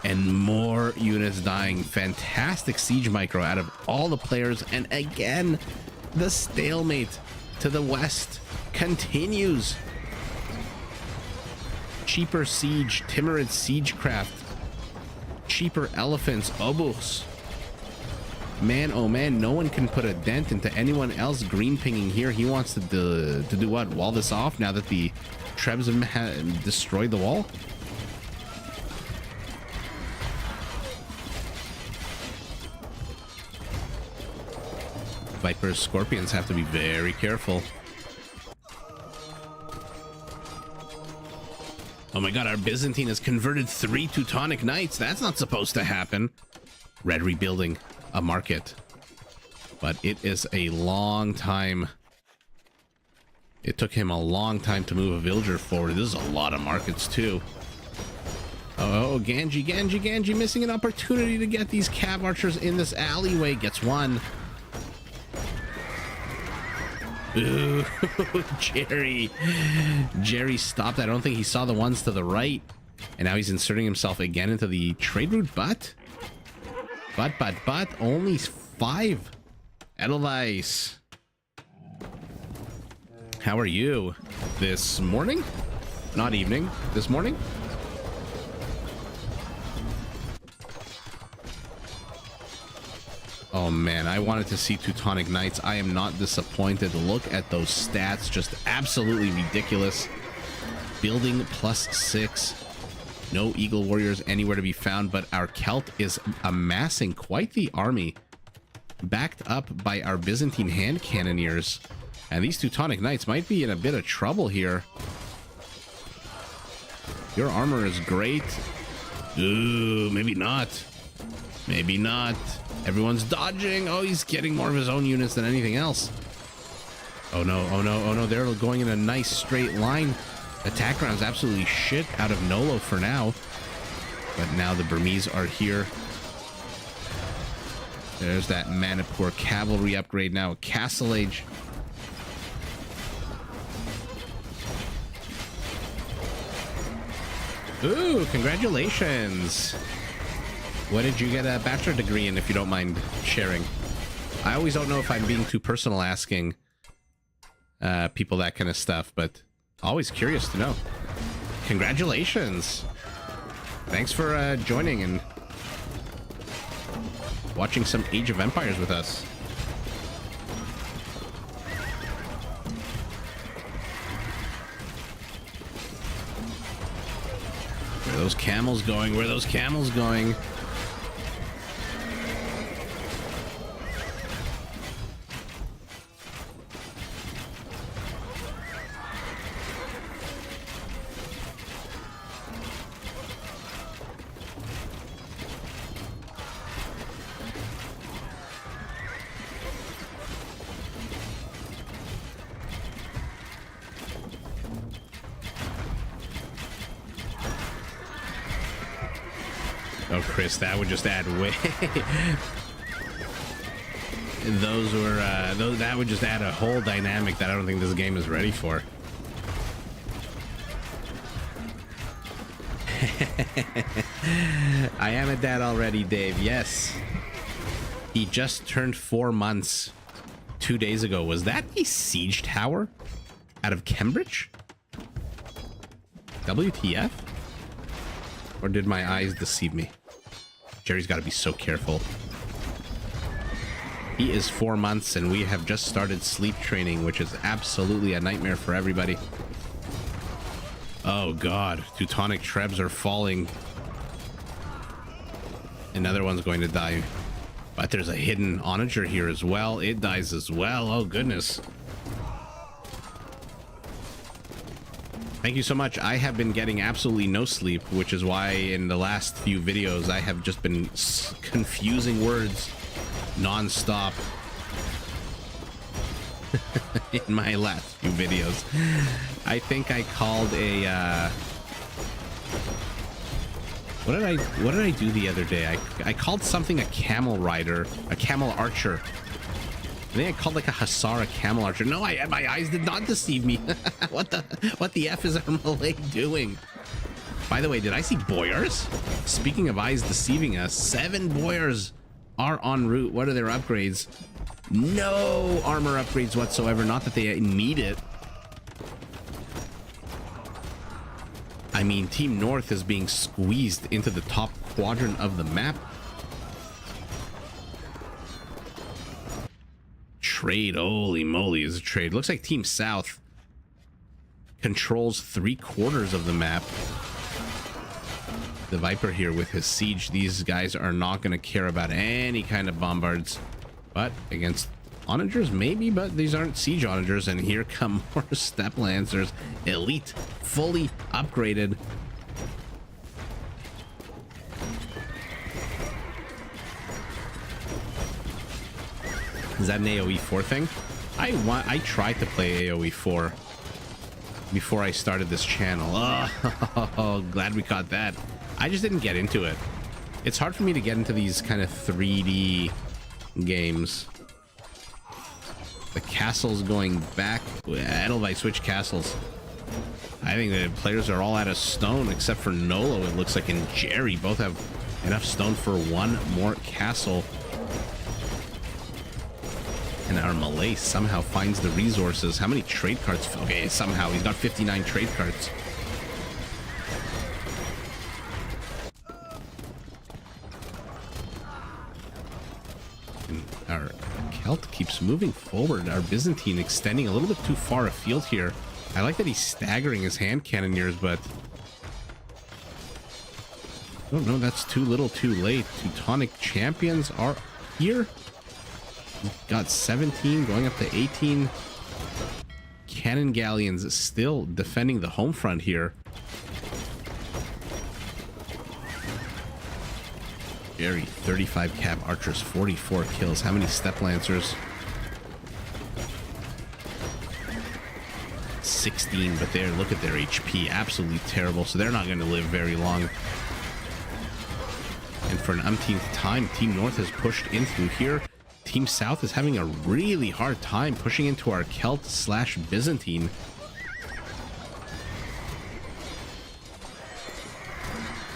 and more units dying. Fantastic siege micro out of all the players, and again, the stalemate to the west continues. Cheaper siege, Timurid siegecraft, cheaper elephants, obus. Man, oh man, no one can put a dent into anyone else green pinging here. He wants to do what? Wall this off now that the Trebs have destroyed the wall? Vipers, Scorpions have to be very careful. Oh my god, our Byzantine has converted 3 Teutonic Knights. That's not supposed to happen. Red rebuilding a market. But it is a long time. It took him a long time to move a villager forward. This is a lot of markets too. Oh, Ganji missing an opportunity to get these Cav Archers in this alleyway. Gets one. Ooh, Jerry stopped. I don't think he saw the ones to the right. And now he's inserting himself again into the trade route, but only 5. Edelweiss, how are you this morning? Not evening, this morning? Oh man, I wanted to see Teutonic Knights. I am not disappointed. Look at those stats, just absolutely ridiculous. Building +6. No Eagle Warriors anywhere to be found, but our Celt is amassing quite the army, backed up by our Byzantine hand cannoneers. And these Teutonic Knights might be in a bit of trouble here. Your armor is great. Ooh, maybe not. Maybe not. Everyone's dodging. Oh, he's getting more of his own units than anything else. Oh no, oh no, oh no. They're going in a nice straight line. Attack rounds absolutely shit out of Nolo for now. But now the Burmese are here. There's that Manipur cavalry upgrade now. Castle Age. Ooh, congratulations. What did you get a bachelor degree in, if you don't mind sharing? I always don't know if I'm being too personal asking people that kind of stuff, but always curious to know. Congratulations. Thanks for joining and watching some Age of Empires with us. Where are those camels going? Where are those camels going? Oh, Chris, that would just add way. Those were that would just add a whole dynamic that I don't think this game is ready for. I am a dad already, Dave. Yes. He just turned 4 months 2 days ago. Was that a siege tower Out of Cambridge? WTF? Or did my eyes deceive me? Jerry's got to be so careful. He is 4 months and we have just started sleep training, which is absolutely a nightmare for everybody. Oh god, Teutonic Trebs are falling. Another one's going to die. But there's a hidden onager here as well. It dies as well. Oh goodness. Thank you so much. I have been getting absolutely no sleep, which is why in the last few videos I have just been confusing words non-stop. In my last few videos, I think I called a what did I do the other day? I called something a camel rider, a camel archer. I think I called like a hussar a camel archer. No, my eyes did not deceive me. What the F is our Malay doing? By the way, did I see boyars? Speaking of eyes deceiving us, 7 boyars are en route. What are their upgrades? No armor upgrades whatsoever. Not that they need it. I mean, Team North is being squeezed into the top quadrant of the map. Trade, holy moly, is a trade. Looks like Team South controls 3/4 of the map. The Viper here with his siege. These guys are not going to care about any kind of bombards. But against onagers, maybe, but these aren't siege onagers. And here come more step lancers. Elite, fully upgraded. Is that an AoE 4 thing? I tried to play AoE 4 before I started this channel. Oh, glad we caught that. I just didn't get into it. It's hard for me to get into these kind of 3D games. The castle's going back. Edelweiss switch castles. I think the players are all out of stone except for Nolo, it looks like, and Jerry. Both have enough stone for one more castle. And our Malay somehow finds the resources. How many trade cards? Okay, somehow he's got 59 trade cards. And our Celt keeps moving forward. Our Byzantine extending a little bit too far afield here. I like that he's staggering his hand cannoneers, but I don't know, that's too little too late. Teutonic champions are here. Got 17 going up to 18. Cannon galleons still defending the home front here. Jerry, 35 cab archers, 44 kills. How many step lancers? 16, but there, look at their HP. Absolutely terrible. So they're not going to live very long. And for an umpteenth time, Team North has pushed in through here. Team South is having a really hard time pushing into our Celt/Byzantine.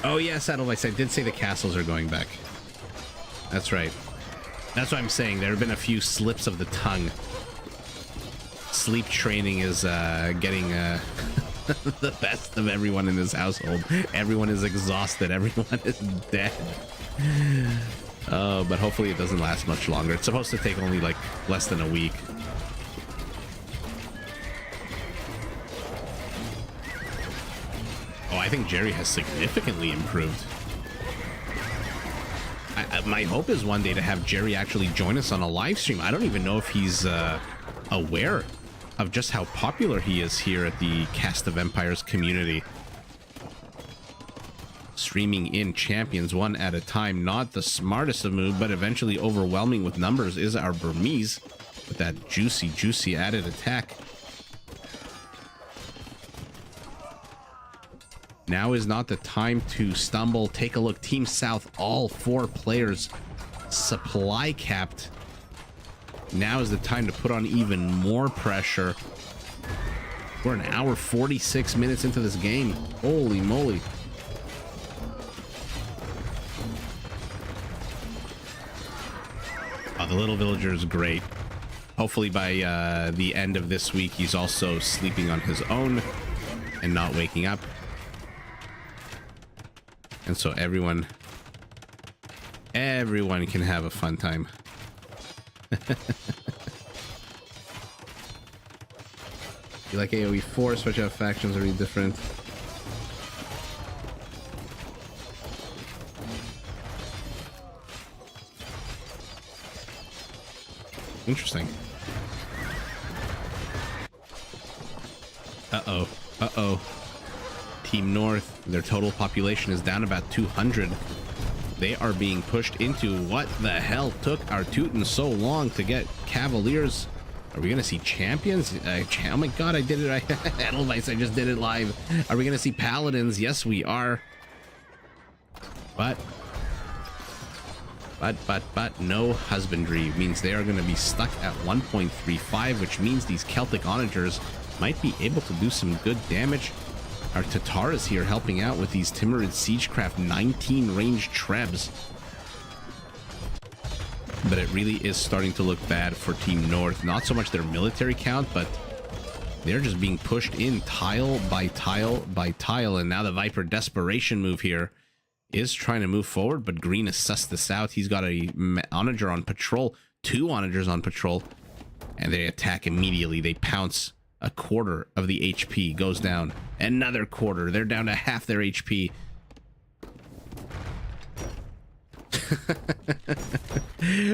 Oh yes, Edelweiss, I did say the castles are going back. That's right. That's what I'm saying. There have been a few slips of the tongue. Sleep training is getting the best of everyone in this household. Everyone is exhausted. Everyone is dead. But hopefully it doesn't last much longer. It's supposed to take only like less than a week. Oh, I think Jerry has significantly improved. My hope is one day to have Jerry actually join us on a live stream. I don't even know if he's aware of just how popular he is here at the Cast of Empires community. Streaming in champions one at a time, not the smartest of move, but eventually overwhelming with numbers is our Burmese with that juicy added attack. Now is not the time to stumble. Take a look. Team South, all 4 players supply capped. Now is the time to put on even more pressure. We're an hour 46 minutes into this game. Holy moly. Oh, the little villager is great. Hopefully by the end of this week, he's also sleeping on his own and not waking up. And so everyone can have a fun time. You like AoE 4, switch out factions are really different. Interesting. Uh-oh. Uh-oh. Team North, their total population is down about 200. They are being pushed into what the hell took our Teutons so long to get Cavaliers. Are we going to see champions? Oh my god, I did it. Edelweiss, I just did it live. Are we going to see paladins? Yes, we are. But no husbandry means they are going to be stuck at 1.35, which means these Celtic onagers might be able to do some good damage. Our Tataras here helping out with these Timurrid Siegecraft 19 range Trebs. But it really is starting to look bad for Team North. Not so much their military count, but they're just being pushed in tile by tile by tile. And now the Viper desperation move here is trying to move forward, but Green has sussed this out. He's got a onager on patrol, 2 onagers on patrol, and they attack immediately. They pounce. A quarter of the HP goes down. Another quarter. They're down to half their HP.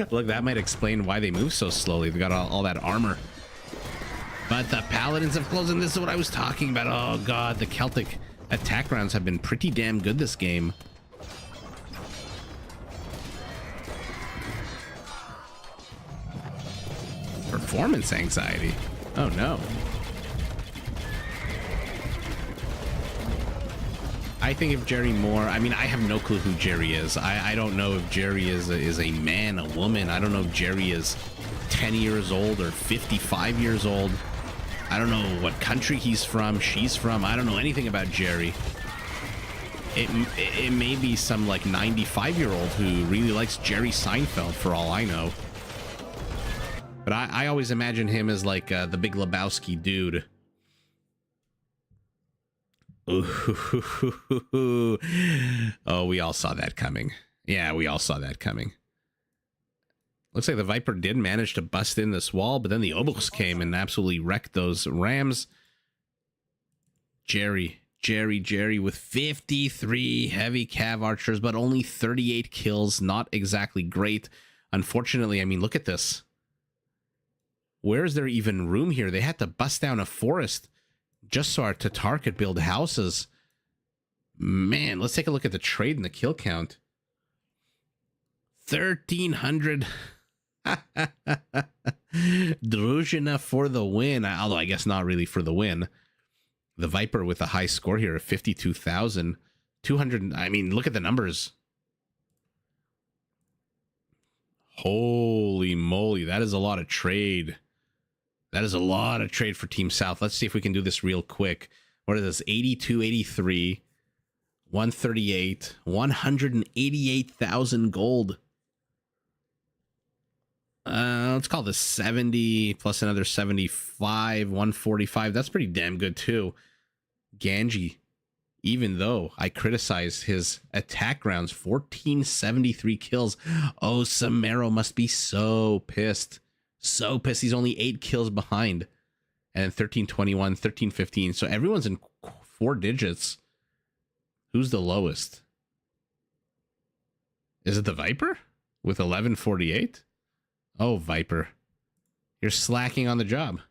Look, that might explain why they move so slowly. They got all that armor. But the Paladins have closed, and this is what I was talking about. Oh god, the Celtic attack rounds have been pretty damn good this game. Performance anxiety. Oh no. I think if Jerry Moore, I mean, I have no clue who Jerry is. I don't know if Jerry is a man, a woman. I don't know if Jerry is 10 years old or 55 years old. I don't know what country he's from, she's from. I don't know anything about Jerry. It may be some like 95-year-old who really likes Jerry Seinfeld for all I know. But I always imagine him as like the Big Lebowski dude. Ooh. Oh, we all saw that coming. Yeah, we all saw that coming. Looks like the Viper did manage to bust in this wall, but then the Obelisk came and absolutely wrecked those Rams. Jerry with 53 heavy cav archers, but only 38 kills. Not exactly great. Unfortunately, I mean, look at this. Where is there even room here? They had to bust down a forest just so our Tatar could build houses. Man, let's take a look at the trade and the kill count. 1,300. Druzhina for the win. Although I guess not really for the win. The Viper with a high score here of 52,000. 200. I mean, look at the numbers. Holy moly. That is a lot of trade. That is a lot of trade for Team South. Let's see if we can do this real quick. What is this? 82, 83, 138, 188,000 gold. Let's call this 70 plus another 75, 145. That's pretty damn good too. Ganji, even though I criticize his attack rounds, 1473 kills. Oh, Samaro must be so pissed. So pissed. He's only 8 kills behind. And 1321, 1315. So everyone's in 4 digits. Who's the lowest? Is it the Viper? With 1148? Oh, Viper. You're slacking on the job.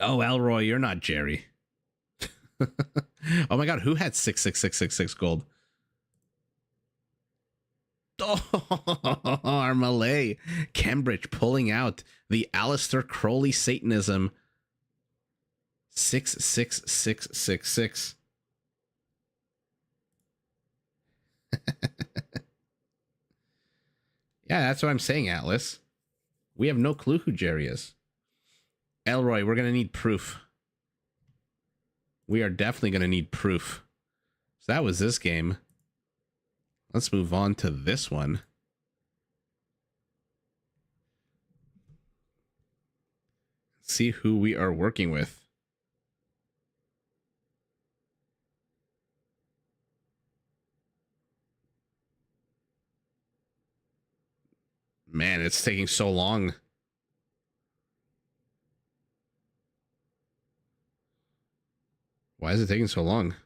Oh, Elroy, you're not Jerry. Oh my god, who had 66666 gold? Oh, our Malay. Cambridge pulling out the Alistair Crowley Satanism. 66666. Yeah, that's what I'm saying, Atlas. We have no clue who Jerry is. Elroy, we're going to need proof. We are definitely going to need proof. So that was this game. Let's move on to this one. Let's see who we are working with. Man, it's taking so long. Why is it taking so long?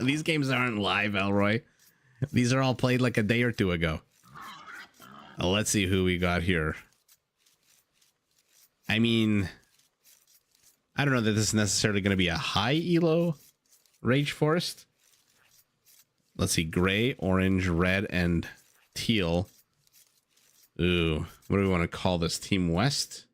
These games aren't live, Elroy. These are all played like a day or two ago. Let's see who we got here. I mean, I don't know that this is necessarily going to be a high elo Rage Forest. Let's see, gray, orange, red, and teal. Ooh, what do we want to call this? Team West?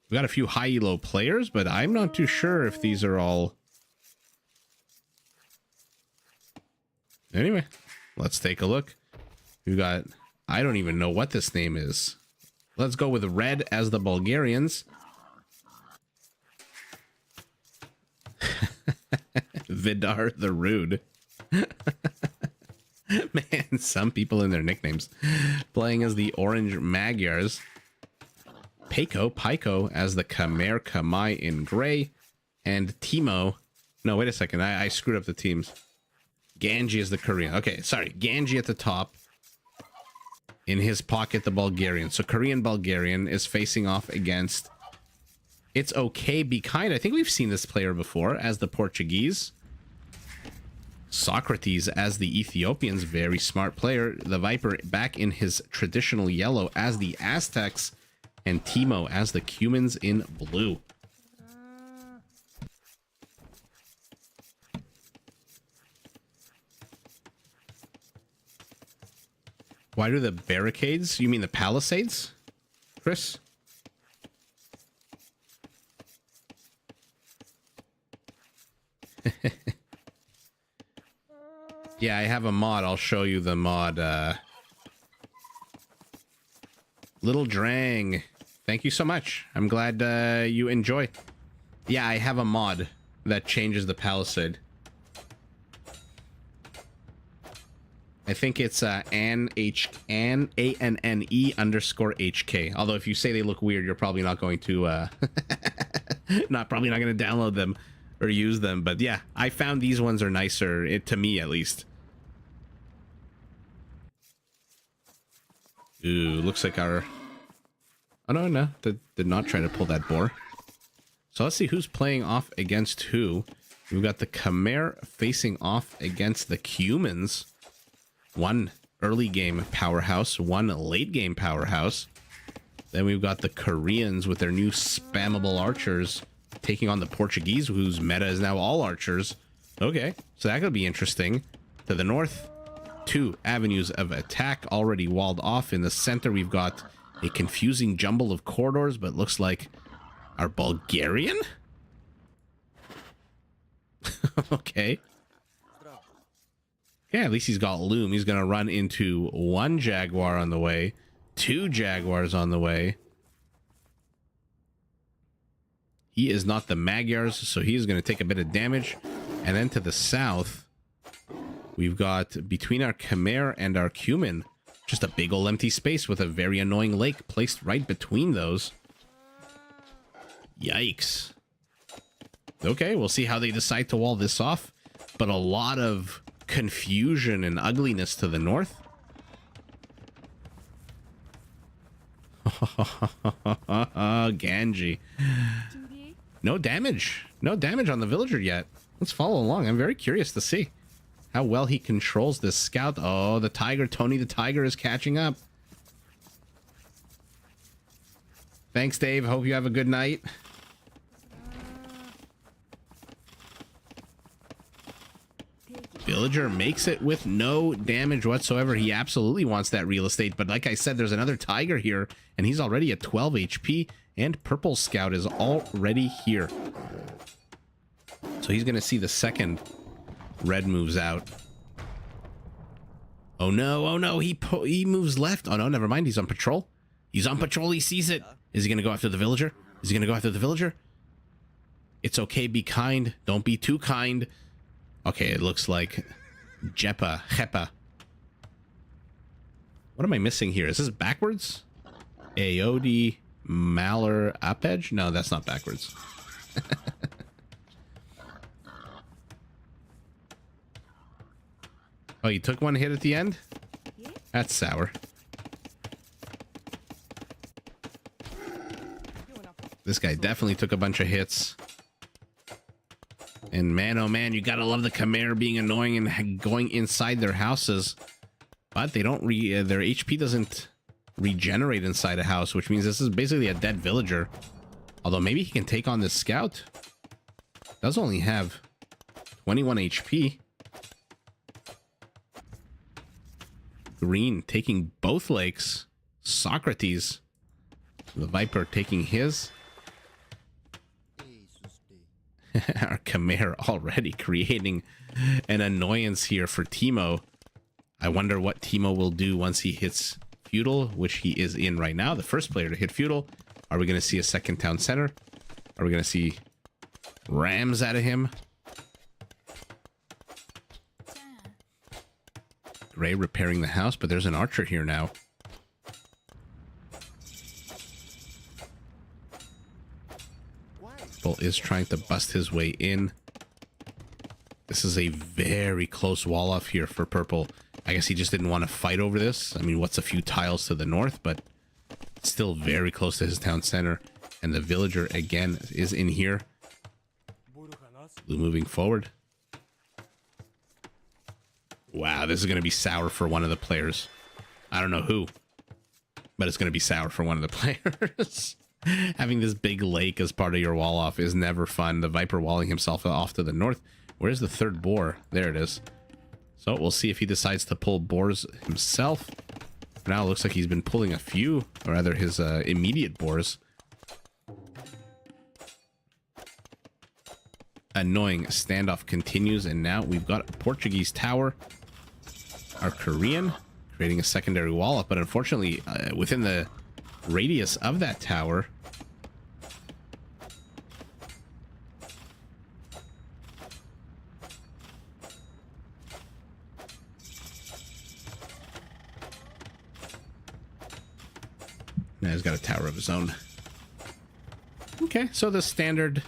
We got a few high elo players, but I'm not too sure if these are all. Anyway, let's take a look. We got, I don't even know what this name is. Let's go with red as the Bulgarians. Vidar the Rude. Man, some people in their nicknames. Playing as the Orange Magyars. Pyko as the Khmer Kamai in gray. And Timo. No, wait a second. I screwed up the teams. Ganji is the Korean. Okay, sorry. Ganji at the top. In his pocket, the Bulgarian. So Korean Bulgarian is facing off against It's Okay Be Kind. I think we've seen this player before as the Portuguese. Socrates as the Ethiopians. Very smart player. The Viper back in his traditional yellow as the Aztecs. And Timo as the Cumans in blue. Why do the barricades? You mean the palisades, Chris? Yeah, I have a mod. I'll show you the mod. Little Drang, thank you so much. I'm glad you enjoy. Yeah, I have a mod that changes the palisade. I think it's ANNE_HK. Although if you say they look weird, you're probably not going to not going to download them or use them. But yeah, I found these ones are nicer, to me at least. Ooh, looks like our... Oh, no, did not try to pull that boar. So let's see who's playing off against who. We've got the Khmer facing off against the Cumans. One early game powerhouse, one late game powerhouse. Then we've got the Koreans with their new spammable archers taking on the Portuguese, whose meta is now all archers. Okay, so that could be interesting. To the north, two avenues of attack already walled off. In the center, we've got a confusing jumble of corridors, but looks like our Bulgarian? Okay. Yeah, at least he's got Loom. He's going to run into one Jaguar on the way, two Jaguars on the way. He is not the Magyars, so he's going to take a bit of damage. And then to the south, we've got between our Khmer and our Cuman, just a big old empty space with a very annoying lake placed right between those. Yikes. Okay, we'll see how they decide to wall this off. But a lot of confusion and ugliness to the north. Ganji. No damage. No damage on the villager yet. Let's follow along. I'm very curious to see how well he controls this scout. Oh, the tiger. Tony the tiger is catching up. Thanks, Dave. Hope you have a good night. Villager makes it with no damage whatsoever. He absolutely wants that real estate. But like I said, there's another tiger here, and he's already at 12 HP, and Purple Scout is already here. So he's going to see the second red moves out. Oh no, he moves left. Oh no, never mind. He's on patrol. He's on patrol. He sees it. Is he going to go after the villager? Is he going to go after the villager? It's okay, be kind. Don't be too kind. Okay, it looks like Jepa. What am I missing here? Is this backwards? Aodi Maler Apej? No, that's not backwards. Oh, you took one hit at the end? That's sour. This guy definitely took a bunch of hits. And man, oh man, you gotta love the Khmer being annoying and going inside their houses. But they don't their HP doesn't regenerate inside a house, which means this is basically a dead villager. Although maybe he can take on this scout. Does only have 21 HP. Green taking both lakes. Socrates. The Viper taking his. Our Khmer already creating an annoyance here for Teemo. I wonder what Teemo will do once he hits feudal, which he is in right now. The first player to hit feudal. Are we going to see a second town center? Are we going to see rams out of him? Gray repairing the house, but there's an archer here now. Bull is trying to bust his way in. This is a very close wall off here for purple. I guess he just didn't want to fight over this. I mean, what's a few tiles to the north, but still very close to his town center. And the villager again is in here. Blue moving forward. Wow, this is going to be sour for one of the players. I don't know who, but it's going to be sour for one of the players. Having this big lake as part of your wall off is never fun. The Viper walling himself off to the north. Where's the third boar? There it is. So we'll see if he decides to pull boars himself. For now, it looks like he's been pulling a few, or rather his immediate boars. Annoying standoff continues, and now we've got a Portuguese tower. Our Korean creating a secondary wall up, but unfortunately within the radius of that tower, now he's got a tower of his own. Okay, so the standard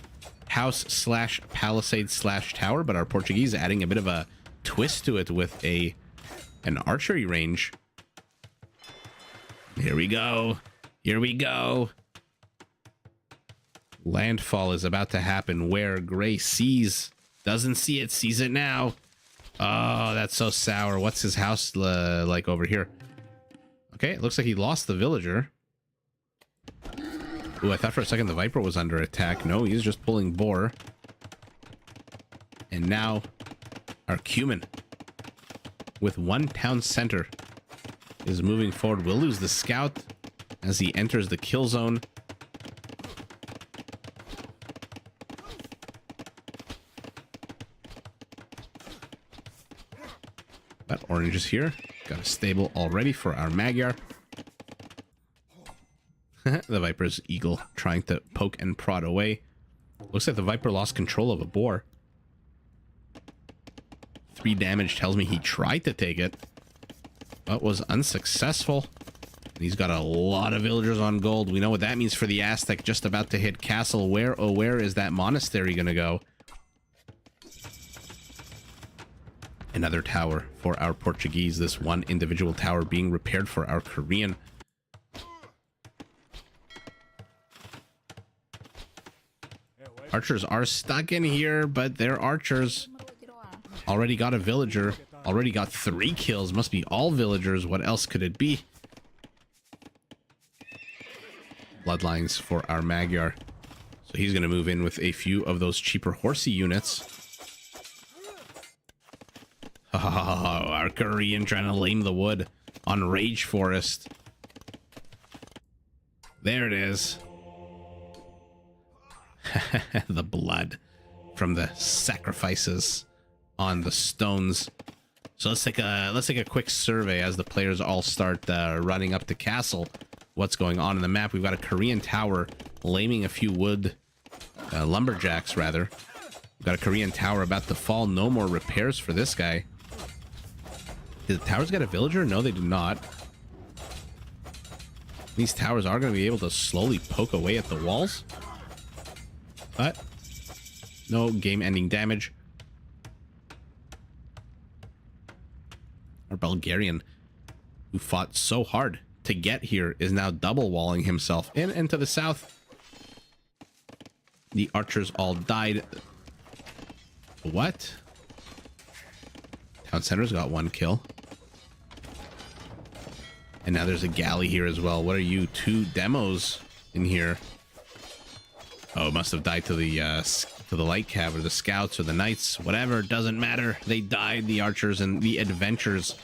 house slash palisade slash tower, but our Portuguese adding a bit of a twist to it with an archery range. Here we go. Here we go. Landfall is about to happen where Gray doesn't see it, sees it now. Oh, that's so sour. What's his house like over here? Okay, it looks like he lost the villager. Ooh, I thought for a second the Viper was under attack. No, he's just pulling boar. And now our Cumin, with one town center, is moving forward. We'll lose the scout as he enters the kill zone. But orange is here. Got a stable already for our Magyar. The Viper's eagle trying to poke and prod away. Looks like the Viper lost control of a boar. 3 damage tells me he tried to take it, but was unsuccessful. He's got a lot of villagers on gold. We know what that means for the Aztec just about to hit castle. Where, oh, where is that monastery gonna go? Another tower for our Portuguese. This one individual tower being repaired for our Korean. Archers are stuck in here, but they're archers. Already got a villager. Already got 3 kills. Must be all villagers. What else could it be? Bloodlines for our Magyar. So he's going to move in with a few of those cheaper horsey units. Oh, our Korean trying to lame the wood on Rage Forest. There it is. The blood from the sacrifices on the stones. So let's take a quick survey as the players all start running up to castle. what's going on in the map. We've got a Korean tower laming a few wood lumberjacks, rather. We've got a Korean tower about to fall. No more repairs for this guy. Did the towers get a villager? No, they did not. These towers are going to be able to slowly poke away at the walls. But no game-ending damage. Our Bulgarian, who fought so hard to get here, is now double walling himself in and to the south. The archers all died. What? Town center's got 1 kill. And now there's a galley here as well. What are you? 2 demos in here. Oh, must have died to the light cav or the scouts or the knights. Whatever, doesn't matter. They died. The archers and the adventures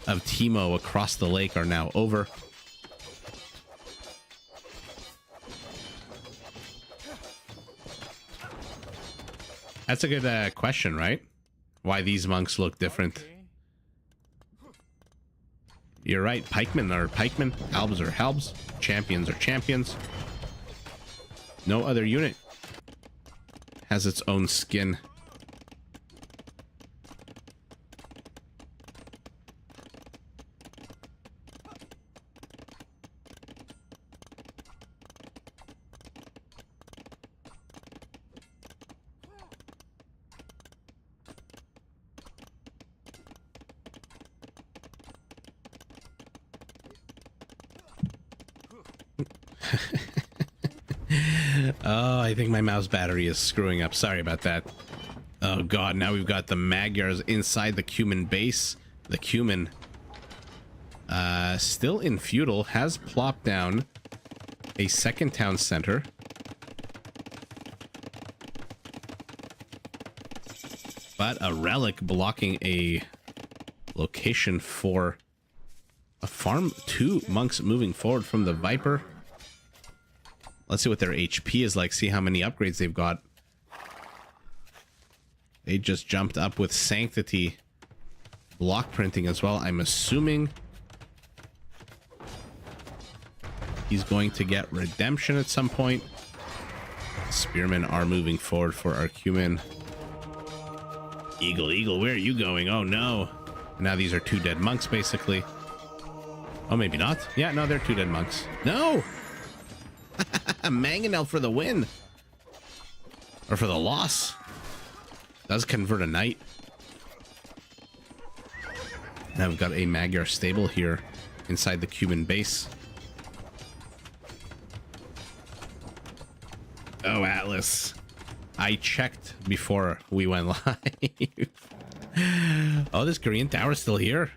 of Timo across the lake are now over. That's a good question, right? Why these monks look different. You're right. Pikemen are pikemen. Halbs are halbs. Champions are champions. No other unit has its own skin. Oh, I think my mouse battery is screwing up. Sorry about that. Oh god, now we've got the Magyars inside the Cuman base. The Cuman, still in feudal, has plopped down a second town center. But a relic blocking a location for a farm. 2 monks moving forward from the Viper. Let's see what their HP is like, see how many upgrades they've got. They just jumped up with Sanctity. Block printing as well. I'm assuming he's going to get Redemption at some point. Spearmen are moving forward for our Cuman. Eagle, where are you going? Oh no. Now these are 2 dead monks, basically. Oh, maybe not. Yeah, no, they're 2 dead monks. No! Mangonel for the win. Or for the loss. Does convert a knight. Now we've got a Magyar stable here inside the Cuman base. Oh, Atlas. I checked before we went live. Oh, this Korean tower's still here.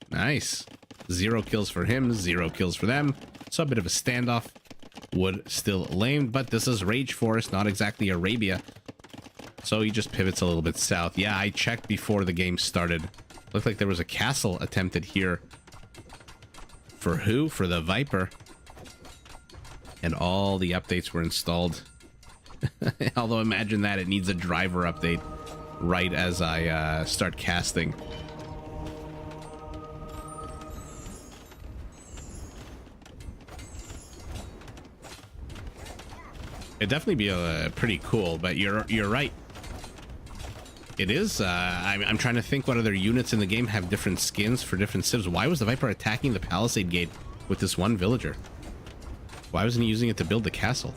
Nice. 0 kills for him, 0 kills for them. So a bit of a standoff. Wood still lamed, but this is Rage Forest, not exactly Arabia. So he just pivots a little bit south. Yeah, I checked before the game started. Looked like there was a castle attempted here. For who? For the Viper. And all the updates were installed. Although imagine that, it needs a driver update right as I start casting. It'd definitely be pretty cool, but you're right. It is. I'm trying to think what other units in the game have different skins for different civs. Why was the Viper attacking the palisade gate with this one villager? Why wasn't he using it to build the castle?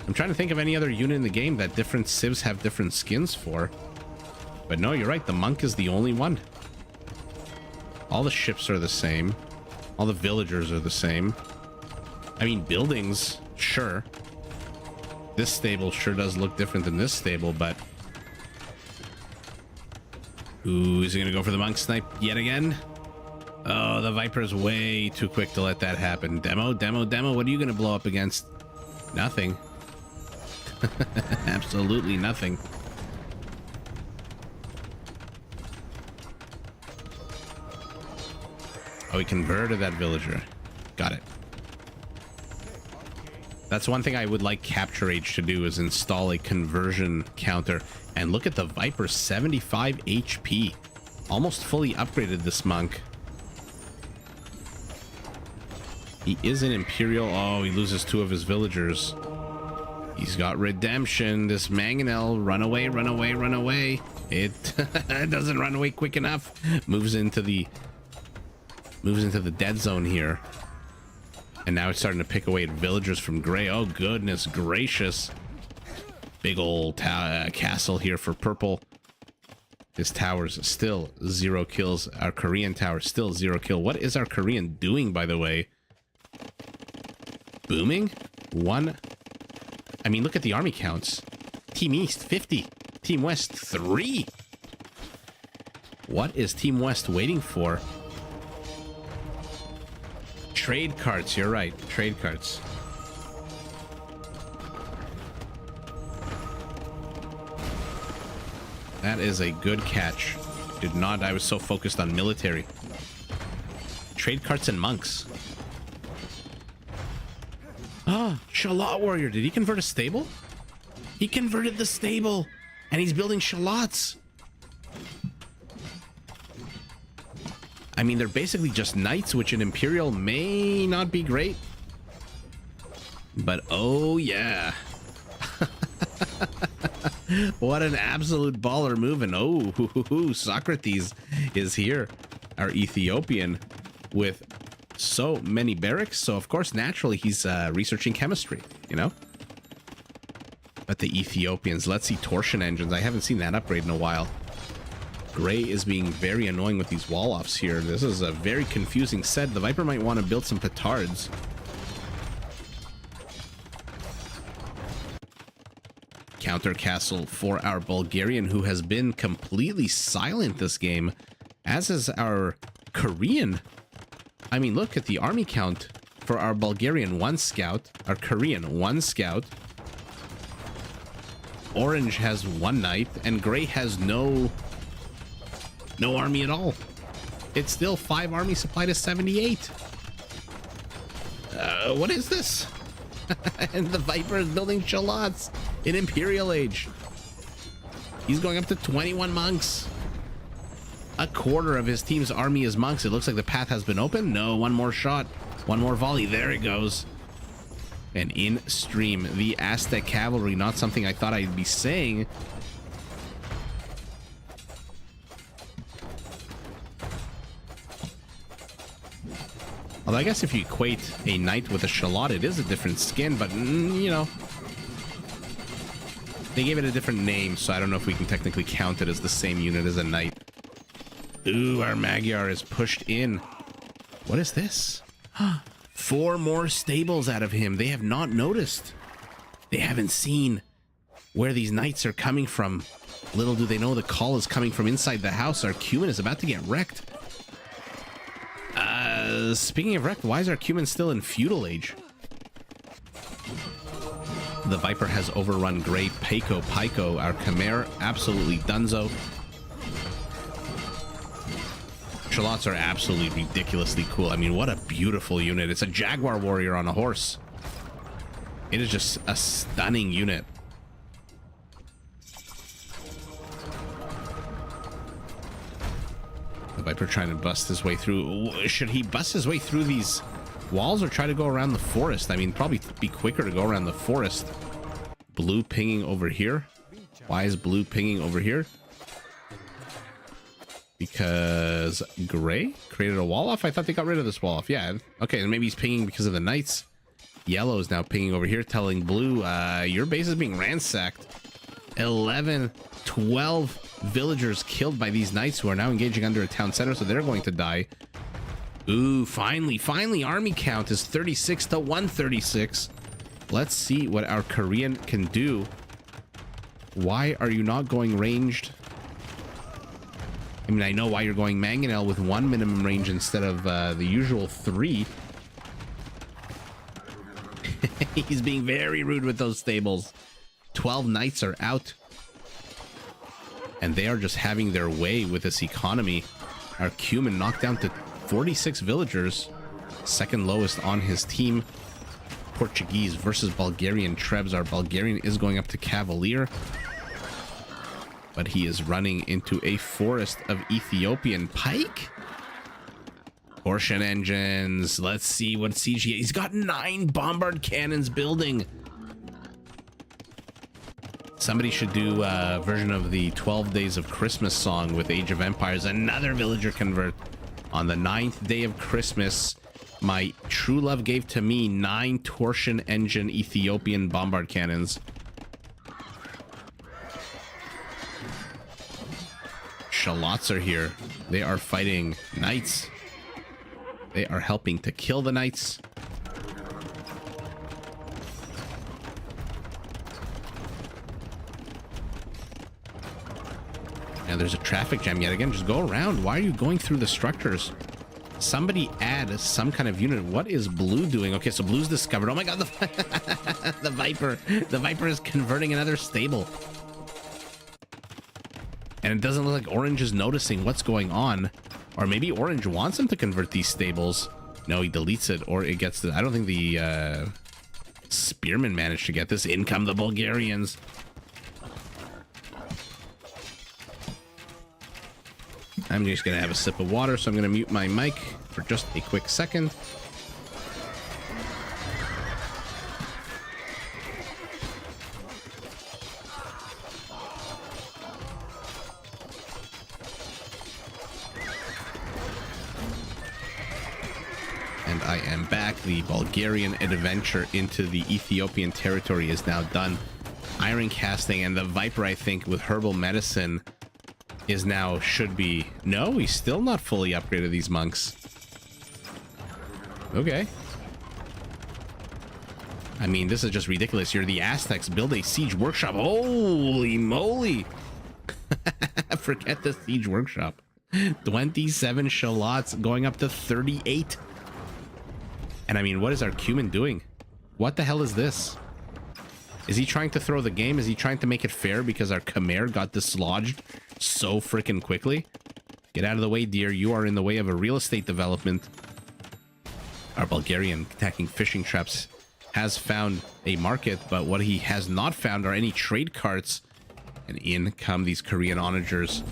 I'm trying to think of any other unit in the game that different civs have different skins for. But no, you're right. The monk is the only one. All the ships are the same. All the villagers are the same. I mean, buildings, sure. This stable sure does look different than this stable, but... Ooh, is he gonna go for the monk snipe yet again? Oh, the Viper's way too quick to let that happen. Demo, what are you gonna blow up against? Nothing. Absolutely nothing. Oh, he converted that villager. Got it. That's one thing I would like Capture Age to do, is install a conversion counter. And look at the Viper, 75 HP. Almost fully upgraded this monk. He is an Imperial. Oh, he loses 2 of his villagers. He's got redemption. This Mangonel, run away, run away, run away. It doesn't run away quick enough. Moves into the dead zone here. And now it's starting to pick away at villagers from Gray. Oh, goodness gracious. Big old castle here for purple. His tower's still 0 kills. Our Korean tower still 0 kill. What is our Korean doing, by the way? Booming? 1. I mean, look at the army counts. Team East, 50. Team West, 3. What is Team West waiting for? Trade carts, you're right. Trade carts. That is a good catch. Did not, I was so focused on military. Trade carts and monks. Ah, Shalot Warrior. Did he convert a stable? He converted the stable. And he's building Shalots. I mean, they're basically just knights, which in Imperial may not be great. But oh yeah. What an absolute baller move. And oh, Socrates is here. Our Ethiopian with so many barracks. So of course, naturally, he's researching chemistry, you know? But the Ethiopians, let's see torsion engines. I haven't seen that upgrade in a while. Gray is being very annoying with these wall-offs here. This is a very confusing set. The Viper might want to build some petards. Counter castle for our Bulgarian, who has been completely silent this game, as is our Korean. I mean, look at the army count for our Bulgarian, 1 scout, our Korean, 1 scout. Orange has 1 knight, and Gray has no army at all. It's still 5 army supply to 78. What is this? And the Viper is building Shallots in Imperial Age. He's going up to 21 monks. A quarter of his team's army is monks. It looks like the path has been opened. No, 1 more shot. 1 more volley. There it goes. And in stream, the Aztec cavalry, not something I thought I'd be saying. Although I guess if you equate a knight with a shallot, it is a different skin, but you know, they gave it a different name, so I don't know if we can technically count it as the same unit as a knight. Ooh, our Magyar is pushed in. What is this? 4 more stables out of him. They have not noticed. They haven't seen where these knights are coming from. Little do they know the call is coming from inside the house. Our Cuman is about to get wrecked. Speaking of wrecked, why is our Cuman still in feudal age? The Viper has overrun Gray. Pico, our Khmer, absolutely dunzo. Shallots are absolutely ridiculously cool. I mean, what a beautiful unit. It's a Jaguar warrior on a horse. It is just a stunning unit. The Viper trying to bust his way through. Should he bust his way through these walls or try to go around the forest? I mean, probably be quicker to go around the forest. Blue pinging over here. Why is blue pinging over here? Because Gray created a wall off? I thought they got rid of this wall off. Yeah. Okay, and maybe he's pinging because of the knights. Yellow is now pinging over here, telling blue, your base is being ransacked. 11, 12 villagers killed by these knights who are now engaging under a town center, so they're going to die. Ooh, finally, army count is 36 to 136. Let's see what our Korean can do. Why are you not going ranged? I mean, I know why you're going Mangonel with 1 minimum range instead of the usual 3. He's being very rude with those stables. 12 knights are out. And they are just having their way with this economy. Our Cuman knocked down to 46 villagers. Second lowest on his team. Portuguese versus Bulgarian Trebs. Our Bulgarian is going up to Cavalier. But he is running into a forest of Ethiopian pike. Torsion engines. Let's see what siege he's got. 9 bombard cannons building. Somebody should do a version of the 12 Days of Christmas song with Age of Empires. Another villager convert. On the 9th day of Christmas, my true love gave to me 9 torsion engine Ethiopian bombard cannons. Shallots are here. They are fighting knights. They are helping to kill the knights. And there's a traffic jam yet again. Just go around. Why are you going through the structures? Somebody add some kind of unit. What is blue doing? Okay, so blue's discovered. Oh my god, the Viper. The Viper is converting another stable. And it doesn't look like orange is noticing what's going on. Or maybe orange wants him to convert these stables. No, he deletes it, or it gets the... I don't think the spearmen managed to get this. In come the Bulgarians. I'm just going to have a sip of water, so I'm going to mute my mic for just a quick second. And I am back. The Bulgarian adventure into the Ethiopian territory is now done. Iron casting, and the Viper, I think, with herbal medicine is now should be... No, he's still not fully upgraded, these monks. Okay. I mean, this is just ridiculous here. The Aztecs build a siege workshop. Holy moly. Forget the siege workshop. 27 shallots going up to 38. And I mean, what is our Cumin doing? What the hell is this? Is he trying to throw the game? Is he trying to make it fair because our Khmer got dislodged so freaking quickly? Get out of the way, dear. You are in the way of a real estate development. Our Bulgarian attacking fishing traps has found a market, but what he has not found are any trade carts. And in come these Korean onagers.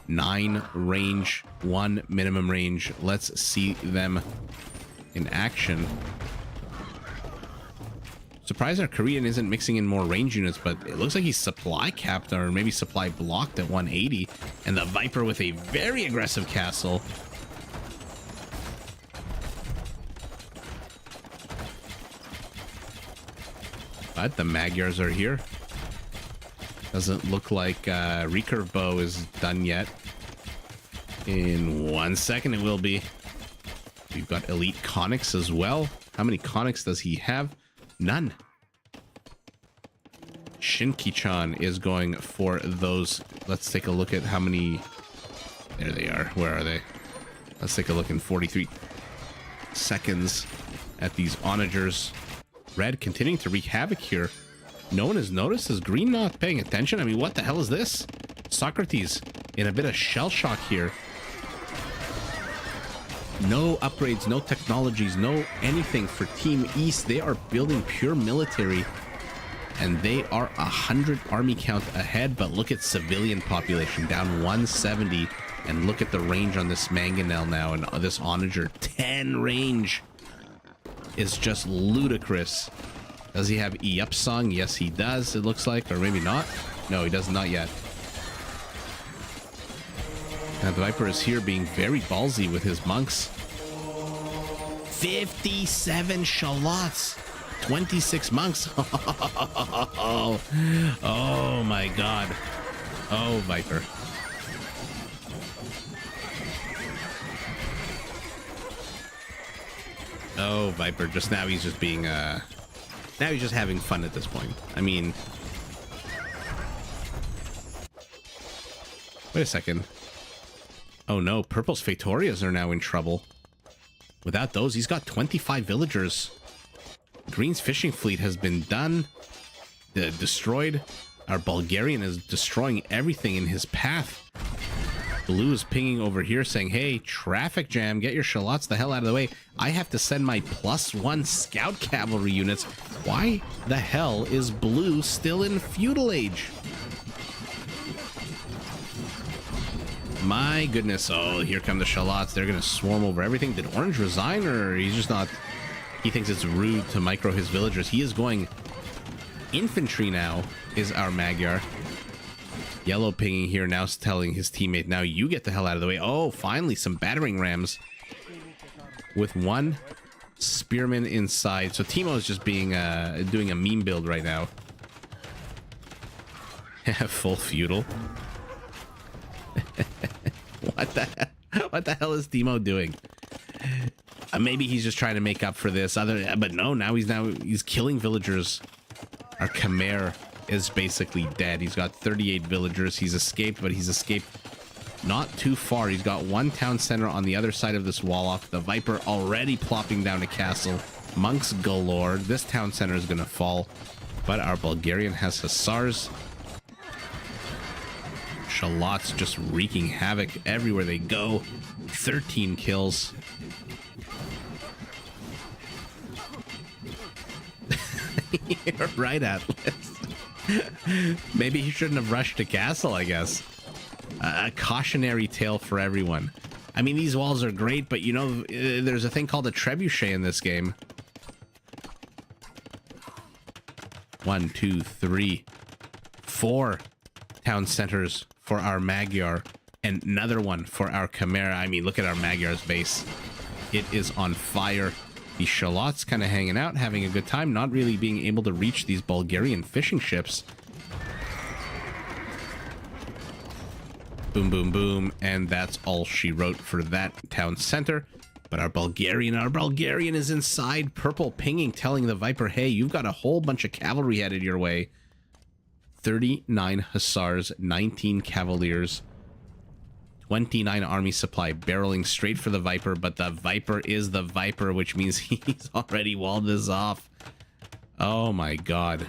9 range, 1 minimum range. Let's see them in action. Surprised our Korean isn't mixing in more range units, but it looks like he's supply capped, or maybe supply blocked at 180. And the Viper with a very aggressive castle. But the Magyars are here. Doesn't look like recurve bow is done yet. In 1 second it will be. We've got elite conics as well. How many conics does he have? None. Shinki-chan is going for those. Let's take a look at how many. There they are. Where are they? Let's take a look in 43 seconds at these onagers. Red continuing to wreak havoc here. No one has noticed. Is green not paying attention? I mean, what the hell is this? Socrates in a bit of shell shock here. No upgrades, no technologies, no anything for Team East. They are building pure military, and they are 100 army count ahead. But look at civilian population down 170, and look at the range on this mangonel now, and this onager 10 range is just ludicrous. Does he have E-Up song? Yes, he does. It looks like, or maybe not. No, he does not yet. Now the Viper is here being very ballsy with his monks. 57 shallots. 26 monks. Oh my god. Oh, Viper. Oh, Viper. Just now he's just being, now he's just having fun at this point. I mean... Wait a second. Oh no, Purple's Fatorias are now in trouble. Without those, he's got 25 villagers. Green's fishing fleet has been done. Destroyed. Our Bulgarian is destroying everything in his path. Blue is pinging over here saying, hey, traffic jam, get your shallots the hell out of the way. I have to send my +1 scout cavalry units. Why the hell is Blue still in feudal age? My goodness. Oh, here come the Shallots. They're going to swarm over everything. Did Orange resign, or he's just not... He thinks it's rude to micro his villagers. He is going... Infantry now is our Magyar. Yellow pinging here now, telling his teammate, now you get the hell out of the way. Oh, finally, some battering rams. With one spearman inside. So Teemo is just being doing a meme build right now. Full feudal. What the hell is Teemo doing? Maybe he's just trying to make up for this. But no, now he's killing villagers. Our Khmer is basically dead. He's got 38 villagers. He's escaped, but he's escaped not too far. He's got one town center on the other side of this wall off. The Viper already plopping down a castle. Monks galore. This town center is going to fall. But our Bulgarian has Hussars. Shallots just wreaking havoc everywhere they go. 13 kills. You're right, Atlas. Maybe he shouldn't have rushed to castle, I guess. A cautionary tale for everyone. I mean, these walls are great, but you know, there's a thing called a trebuchet in this game. 1, 2, 3, 4 town centers for our Magyar, and another one for our Khmer. I mean, look at our Magyar's base. It is on fire. The Shallots kind of hanging out, having a good time, not really being able to reach these Bulgarian fishing ships. Boom, boom, boom. And that's all she wrote for that town center. But our Bulgarian is inside. Purple pinging, telling the Viper, hey, you've got a whole bunch of cavalry headed your way. 39 Hussars, 19 Cavaliers, 29 army supply barreling straight for the Viper, but the Viper is the Viper, which means he's already walled this off. Oh my god.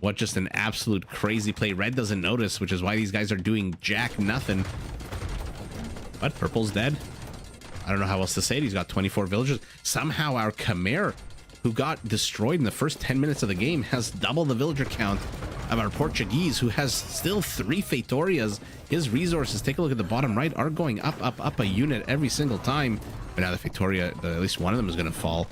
What just an absolute crazy play. Red doesn't notice, which is why these guys are doing jack nothing. But Purple's dead. I don't know how else to say it. He's got 24 villagers. Somehow our Khmer, who got destroyed in the first 10 minutes of the game, has double the villager count of our Portuguese, who has still 3 Feitorias. His resources, take a look at the bottom right, are going up, up, up a unit every single time. But now the Feitoria, at least one of them is going to fall.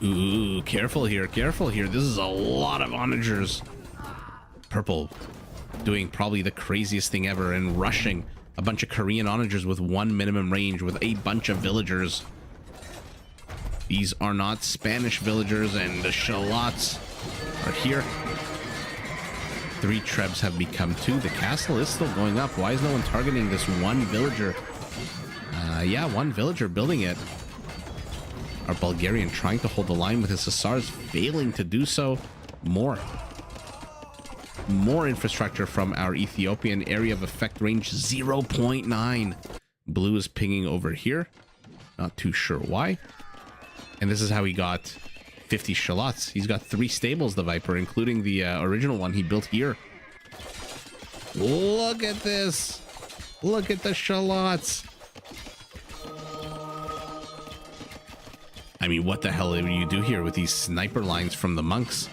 Ooh, careful here, careful here. This is a lot of onagers. Purple doing probably the craziest thing ever and rushing a bunch of Korean onagers with 1 minimum range with a bunch of villagers. These are not Spanish villagers, and the Shallots are here. 3 trebs have become 2. The castle is still going up. Why is no one targeting this one villager? Yeah, one villager building it. Our Bulgarian trying to hold the line with his Hussars, failing to do so. More infrastructure from our Ethiopian. Area of effect range 0.9. Blue is pinging over here. Not too sure why. And this is how he got 50 Shallots. He's got 3 stables, the Viper, including the original one he built here. Look at this. Look at the Shallots. I mean, what the hell do you do here with these sniper lines from the monks?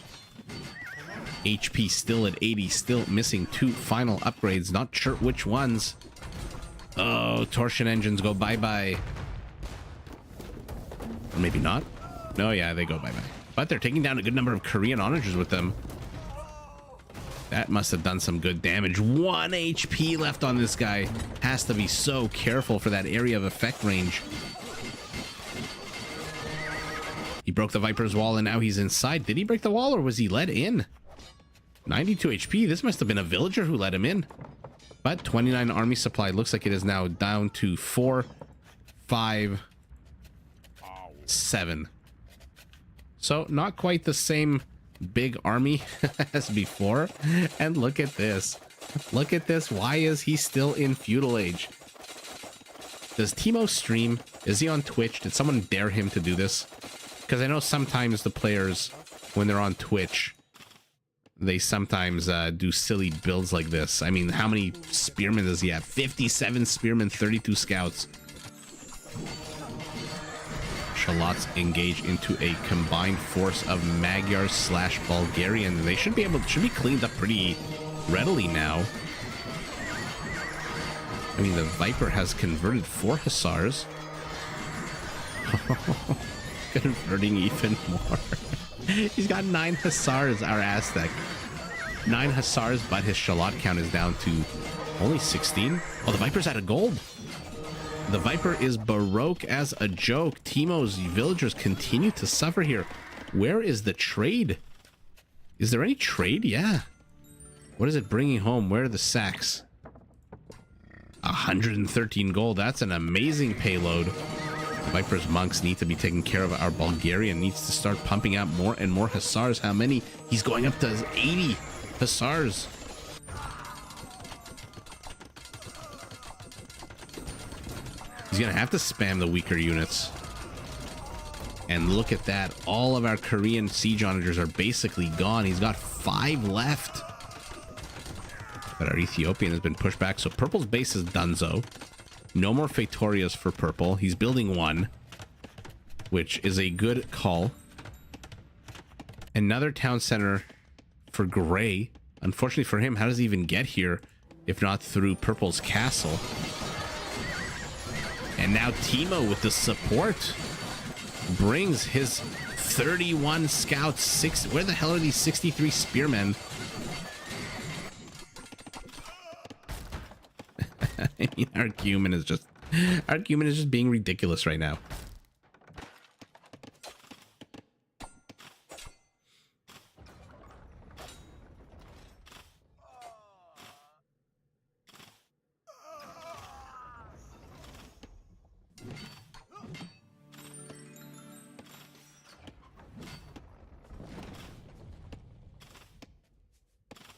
HP still at 80, still missing 2 final upgrades. Not sure which ones. Oh, torsion engines go bye-bye. Or maybe not. No, yeah, they go bye-bye. But they're taking down a good number of Korean onagers with them. That must have done some good damage. 1 HP left on this guy. Has to be so careful for that area of effect range. He broke the Viper's wall and now he's inside. Did he break the wall or was he let in? 92 HP. This must have been a villager who let him in. But 29 army supply. Looks like it is now down to 4, 5, 7. So not quite the same big army as before. And look at this. Look at this. Why is he still in feudal age? Does Teemo stream? Is he on Twitch? Did someone dare him to do this? Because I know sometimes the players, when they're on Twitch, they sometimes do silly builds like this. I mean, how many spearmen does he have? 57 spearmen, 32 scouts. Shallots engage into a combined force of Magyars / Bulgarian. They should be cleaned up pretty readily now. I mean, the Viper has converted 4 Hussars. Converting even more. He's got 9 Hussars, our Aztec. 9 Hussars, but his Shallot count is down to only 16. Oh, the Viper's out of gold. The Viper is Baroque as a joke. Teemo's villagers continue to suffer here. Where is the trade? Is there any trade? Yeah. What is it bringing home? Where are the sacks? 113 gold. That's an amazing payload. Viper's monks need to be taken care of. Our Bulgarian needs to start pumping out more and more Hussars. How many? He's going up to 80 Hussars. He's going to have to spam the weaker units. And look at that. All of our Korean siege onagers are basically gone. He's got 5 left. But our Ethiopian has been pushed back. So Purple's base is donezo. No more Fetorias for Purple. He's building 1, which is a good call. Another town center for Gray. Unfortunately for him, how does he even get here if not through Purple's castle? And now Teemo with the support brings his 31 scouts. Where the hell are these 63 spearmen? I mean, our Argument is just being ridiculous right now.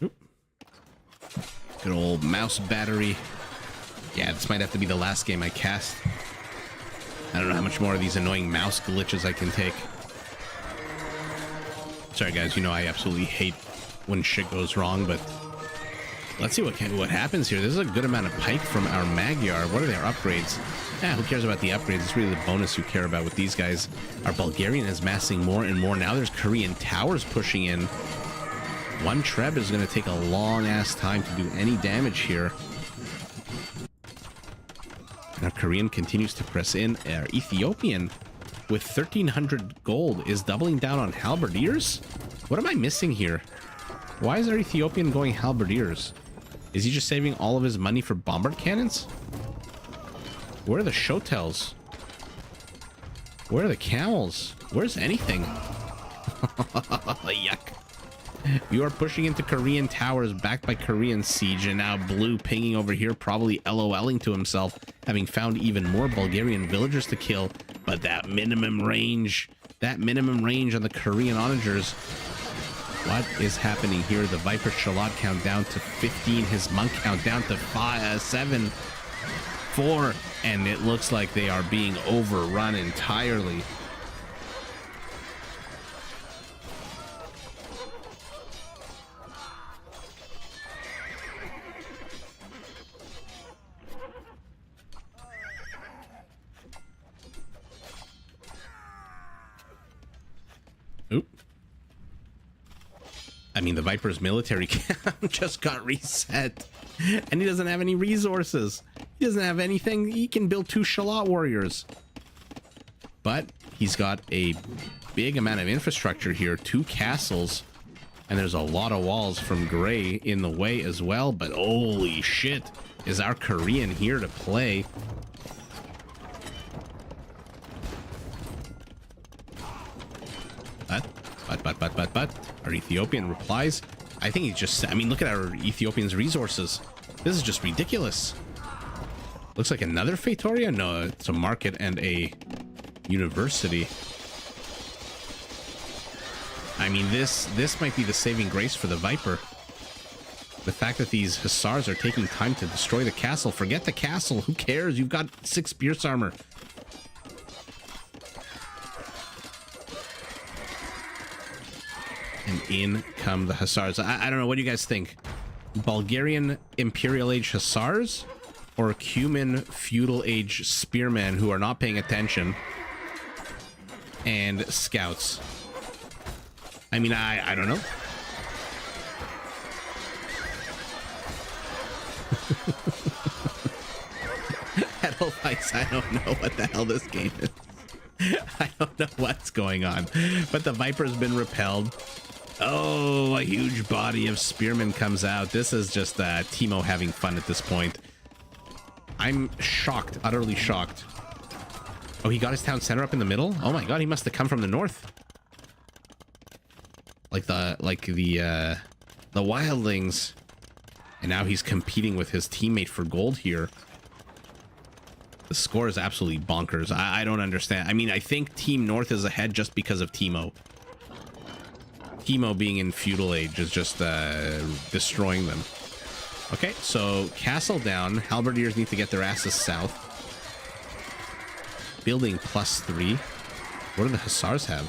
Oop. Good old mouse battery. Yeah, this might have to be the last game I cast. I don't know how much more of these annoying mouse glitches I can take. Sorry, guys. You know I absolutely hate when shit goes wrong, but let's see what happens here. This is a good amount of pike from our Magyar. What are their upgrades? Who cares about the upgrades? It's really the bonus you care about with these guys. Our Bulgarian is massing more and more. Now there's Korean towers pushing in. 1 Treb is going to take a long-ass time to do any damage here. Our Korean continues to press in. Our Ethiopian, with 1,300 gold, is doubling down on halberdiers? What am I missing here? Why is our Ethiopian going halberdiers? Is he just saving all of his money for bombard cannons? Where are the shotels? Where are the camels? Where's anything? Yuck. We are pushing into Korean towers backed by Korean siege, and now Blue pinging over here, probably LOLing to himself, having found even more Bulgarian villagers to kill. But that minimum range on the Korean onagers. What is happening here? The Viper Shallot count down to 15, his monk count down to 5, 7, 4, and it looks like they are being overrun entirely. Oop. I mean, the Viper's military count just got reset, and he doesn't have any resources. He doesn't have anything. He can build 2 Shallot warriors, but he's got a big amount of infrastructure here, 2 castles, and there's a lot of walls from Gray in the way as well. But holy shit, is our Korean here to play? But our Ethiopian replies. I think he's just, I mean, look at our Ethiopian's resources. This is just ridiculous. Looks like another Feitoria. No, it's a market and a university. I mean, this might be the saving grace for the Viper. The fact that these Hussars are taking time to destroy the castle. Forget the castle. Who cares? You've got 6 Pierce armor. And in come the Hussars. I don't know. What do you guys think? Bulgarian Imperial Age Hussars or Cuman Feudal Age Spearmen who are not paying attention? And Scouts. I mean, I don't know. Double fights. I don't know what the hell this game is. I don't know what's going on. But the Viper's been repelled. Oh, a huge body of spearmen comes out. This is just Teemo having fun at this point. I'm shocked, utterly shocked. Oh, he got his town center up in the middle? Oh my god, he must have come from the north. Like the wildlings. And now he's competing with his teammate for gold here. The score is absolutely bonkers. I don't understand. I mean, I think Team North is ahead just because of Teemo. Teemo being in feudal age is just destroying them. Okay, so castle down. Halberdiers need to get their asses south. Building +3. What do the Hussars have?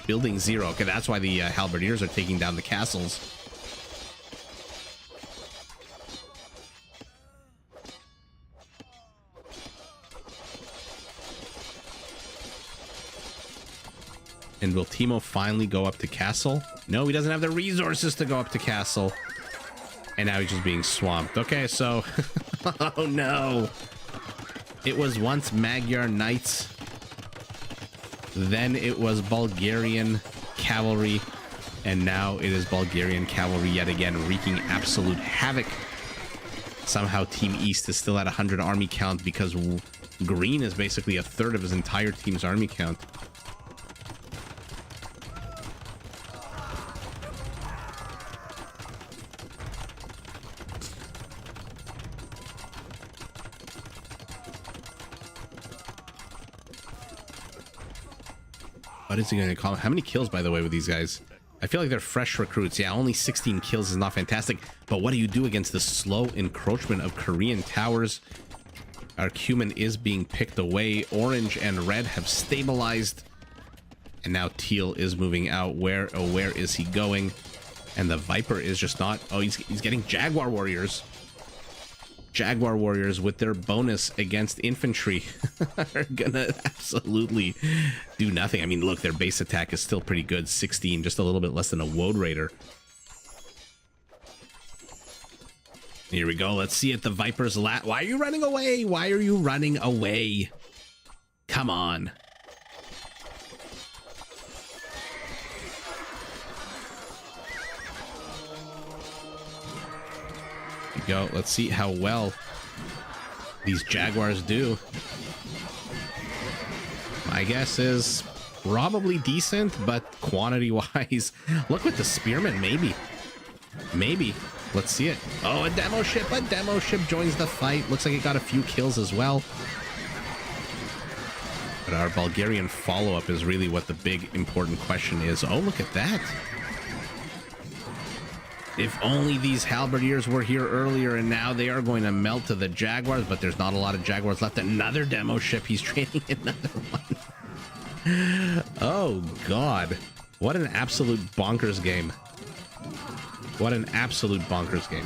Building 0. Okay, that's why the Halberdiers are taking down the castles. And will Teemo finally go up to castle? No, he doesn't have the resources to go up to castle. And now he's just being swamped. Okay, so... oh, no. It was once Magyar Knights. Then it was Bulgarian cavalry. And now it is Bulgarian cavalry yet again, wreaking absolute havoc. Somehow Team East is still at 100 army count because Green is basically a third of his entire team's army count. What is he going to call? How many kills, by the way, with these guys? I feel like they're fresh recruits. Yeah, only 16 kills is not fantastic. But what do you do against the slow encroachment of Korean towers? Our Cumin is being picked away. Orange and red have stabilized. And now teal is moving out. Where is he going? And the Viper is just not... Oh, he's getting Jaguar Warriors. Jaguar Warriors with their bonus against infantry are gonna absolutely do nothing. I mean, look, their base attack is still pretty good. 16, just a little bit less than a Woad Raider. Here we go. Let's see it. The Viper's Why are you running away? Why are you running away? Come on. Go. Let's see how well these Jaguars do. My guess is probably decent, but quantity-wise, look with the Spearmen. Maybe. Let's see it. Oh, a demo ship joins the fight. Looks like it got a few kills as well. But our Bulgarian follow-up is really what the big important question is. Oh, look at that. If only these Halberdiers were here earlier, and now they are going to melt to the Jaguars, but there's not a lot of Jaguars left. Another demo ship. He's training another one. Oh, God. What an absolute bonkers game. What an absolute bonkers game.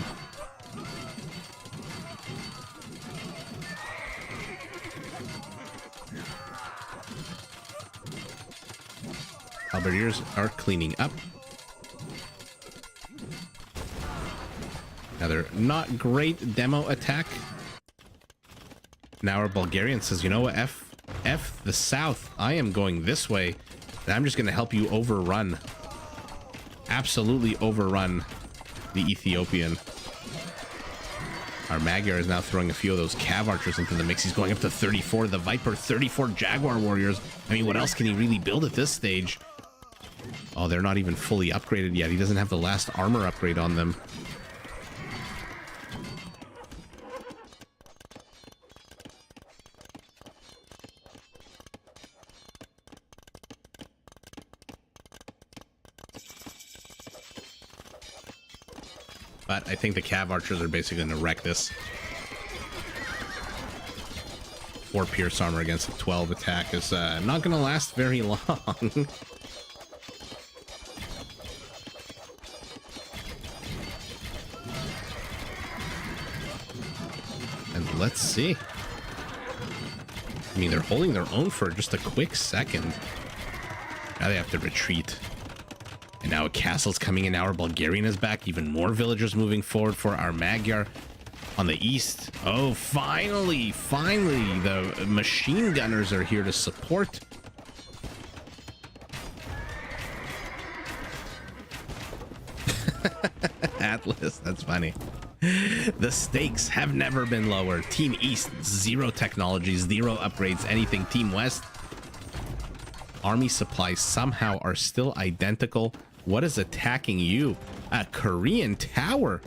Halberdiers are cleaning up. Another not great demo attack. Now our Bulgarian says, you know what, F the South. I am going this way. And I'm just going to help you overrun. Absolutely overrun the Ethiopian. Our Magyar is now throwing a few of those Cav Archers into the mix. He's going up to 34. The Viper, 34 Jaguar Warriors. I mean, what else can he really build at this stage? Oh, they're not even fully upgraded yet. He doesn't have the last armor upgrade on them. But I think the Cav Archers are basically going to wreck this. 4 Pierce Armor against a 12 attack is not going to last very long. And let's see. I mean, they're holding their own for just a quick second. Now they have to retreat. And now a castle's coming in. Now our Bulgarian is back. Even more villagers moving forward for our Magyar. On the east. Oh, finally, the machine gunners are here to support. Atlas, that's funny. The stakes have never been lower. Team East, 0 technologies, 0 upgrades, anything. Team West, army supplies somehow are still identical. What is attacking you? A Korean tower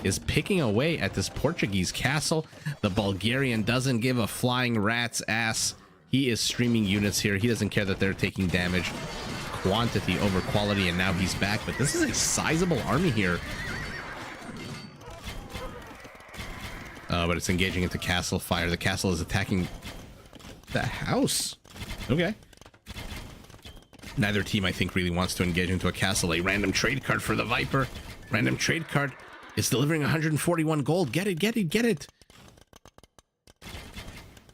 is picking away at this Portuguese castle. The Bulgarian doesn't give a flying rat's ass. He is streaming units here. He doesn't care that they're taking damage. Quantity over quality, and now he's back. But this is a sizable army here. But it's engaging into castle fire. The castle is attacking the house. Okay. Neither team, I think, really wants to engage into a castle. A random trade card for the Viper. Random trade card. It's delivering 141 gold. Get it, get it, get it.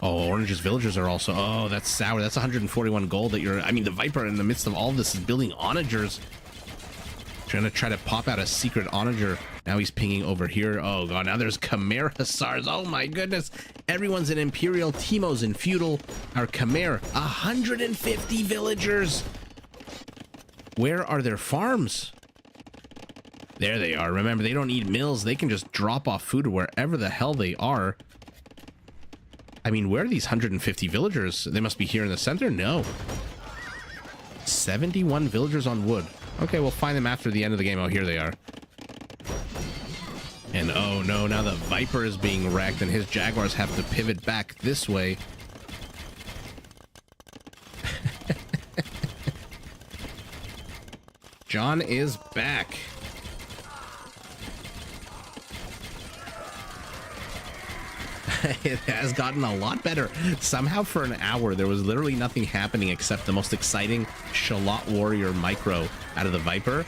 Oh, Orange's villagers are also... Oh, that's sour. That's 141 gold that you're... I mean, the Viper in the midst of all of this is building onagers. Trying to try to pop out a secret onager. Now he's pinging over here. Oh, God. Now there's Khmer Hussars. Oh, my goodness. Everyone's in Imperial. Teemo's in Feudal. Our Khmer. 150 villagers. Where are their farms? There they are. Remember, they don't need mills. They can just drop off food wherever the hell they are. I mean, where are these 150 villagers? They must be here in the center? No. 71 villagers on wood. Okay, we'll find them after the end of the game. Oh, here they are. And oh no, now the Viper is being wrecked and his Jaguars have to pivot back this way. John is back. It has gotten a lot better. Somehow for an hour, there was literally nothing happening except the most exciting Shallot Warrior micro out of the Viper.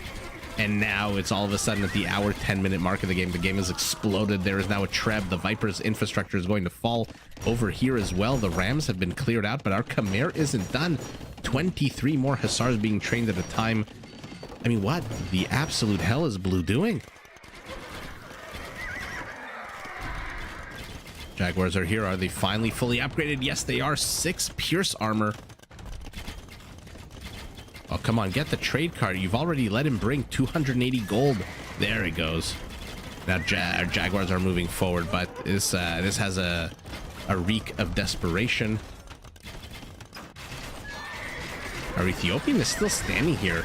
And now it's all of a sudden at the hour 10-minute mark of the game has exploded. There is now a Treb. The Viper's infrastructure is going to fall over here as well. The Rams have been cleared out, but our Khmer isn't done. 23 more Hussars being trained at a time. I mean, what the absolute hell is Blue doing? Jaguars are here. Are they finally fully upgraded? Yes, they are. 6 Pierce armor. Oh, come on. Get the trade card. You've already let him bring 280 gold. There he goes. Now our Jaguars are moving forward, but this has a reek of desperation. Our Ethiopian is still standing here.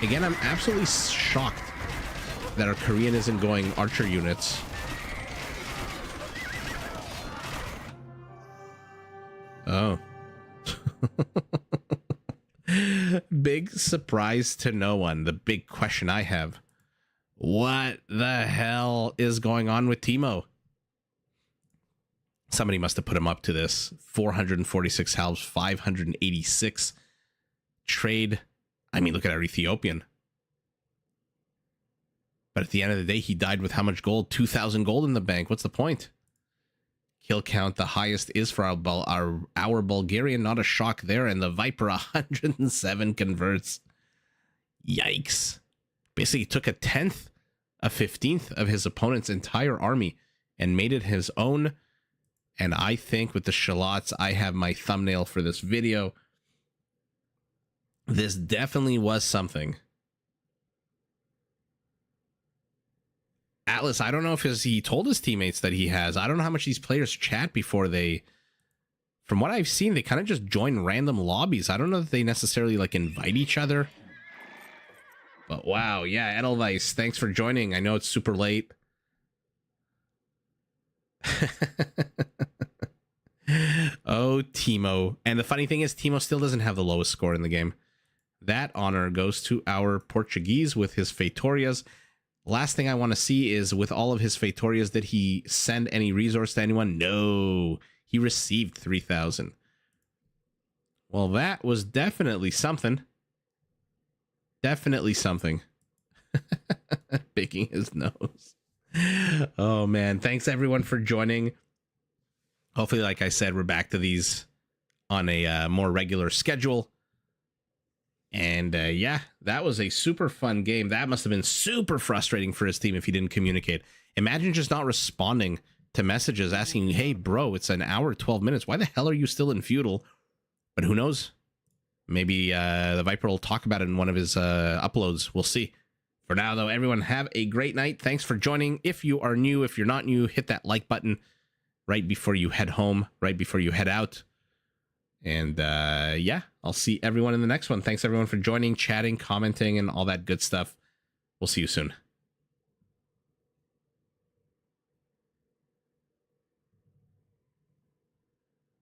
Again, I'm absolutely shocked that our Korean isn't going archer units. Oh. Big surprise to no one. The big question I have. What the hell is going on with Teemo? Somebody must have put him up to this. 446 halves, 586 trade. I mean, look at our Ethiopian. But at the end of the day, he died with how much gold? 2,000 gold in the bank. What's the point? Kill count, the highest is for our Bulgarian. Not a shock there. And the Viper, 107 converts. Yikes. Basically took a 10th, a 15th of his opponent's entire army and made it his own. And I think with the Shallots, I have my thumbnail for this video. This definitely was something. Atlas, I don't know if he told his teammates that he has. I don't know how much these players chat before they... From what I've seen, they kind of just join random lobbies. I don't know that they necessarily, like, invite each other. But wow, yeah, Edelweiss, thanks for joining. I know it's super late. Oh, Teemo. And the funny thing is, Teemo still doesn't have the lowest score in the game. That honor goes to our Portuguese with his Feitorias. Last thing I want to see is with all of his Feitorias, did he send any resource to anyone? No, he received 3,000. Well, that was definitely something. Definitely something. Picking his nose. Oh, man. Thanks, everyone, for joining. Hopefully, like I said, we're back to these on a more regular schedule. And yeah, that was a super fun game. That must have been super frustrating for his team if he didn't communicate. Imagine just not responding to messages asking, hey, bro, it's an hour, 12 minutes. Why the hell are you still in feudal? But who knows? Maybe the Viper will talk about it in one of his uploads. We'll see. For now, though, everyone have a great night. Thanks for joining. If you are new, if you're not new, hit that like button right before you head home, right before you head out. And yeah, I'll see everyone in the next one. Thanks, everyone, for joining, chatting, commenting, and all that good stuff. We'll see you soon.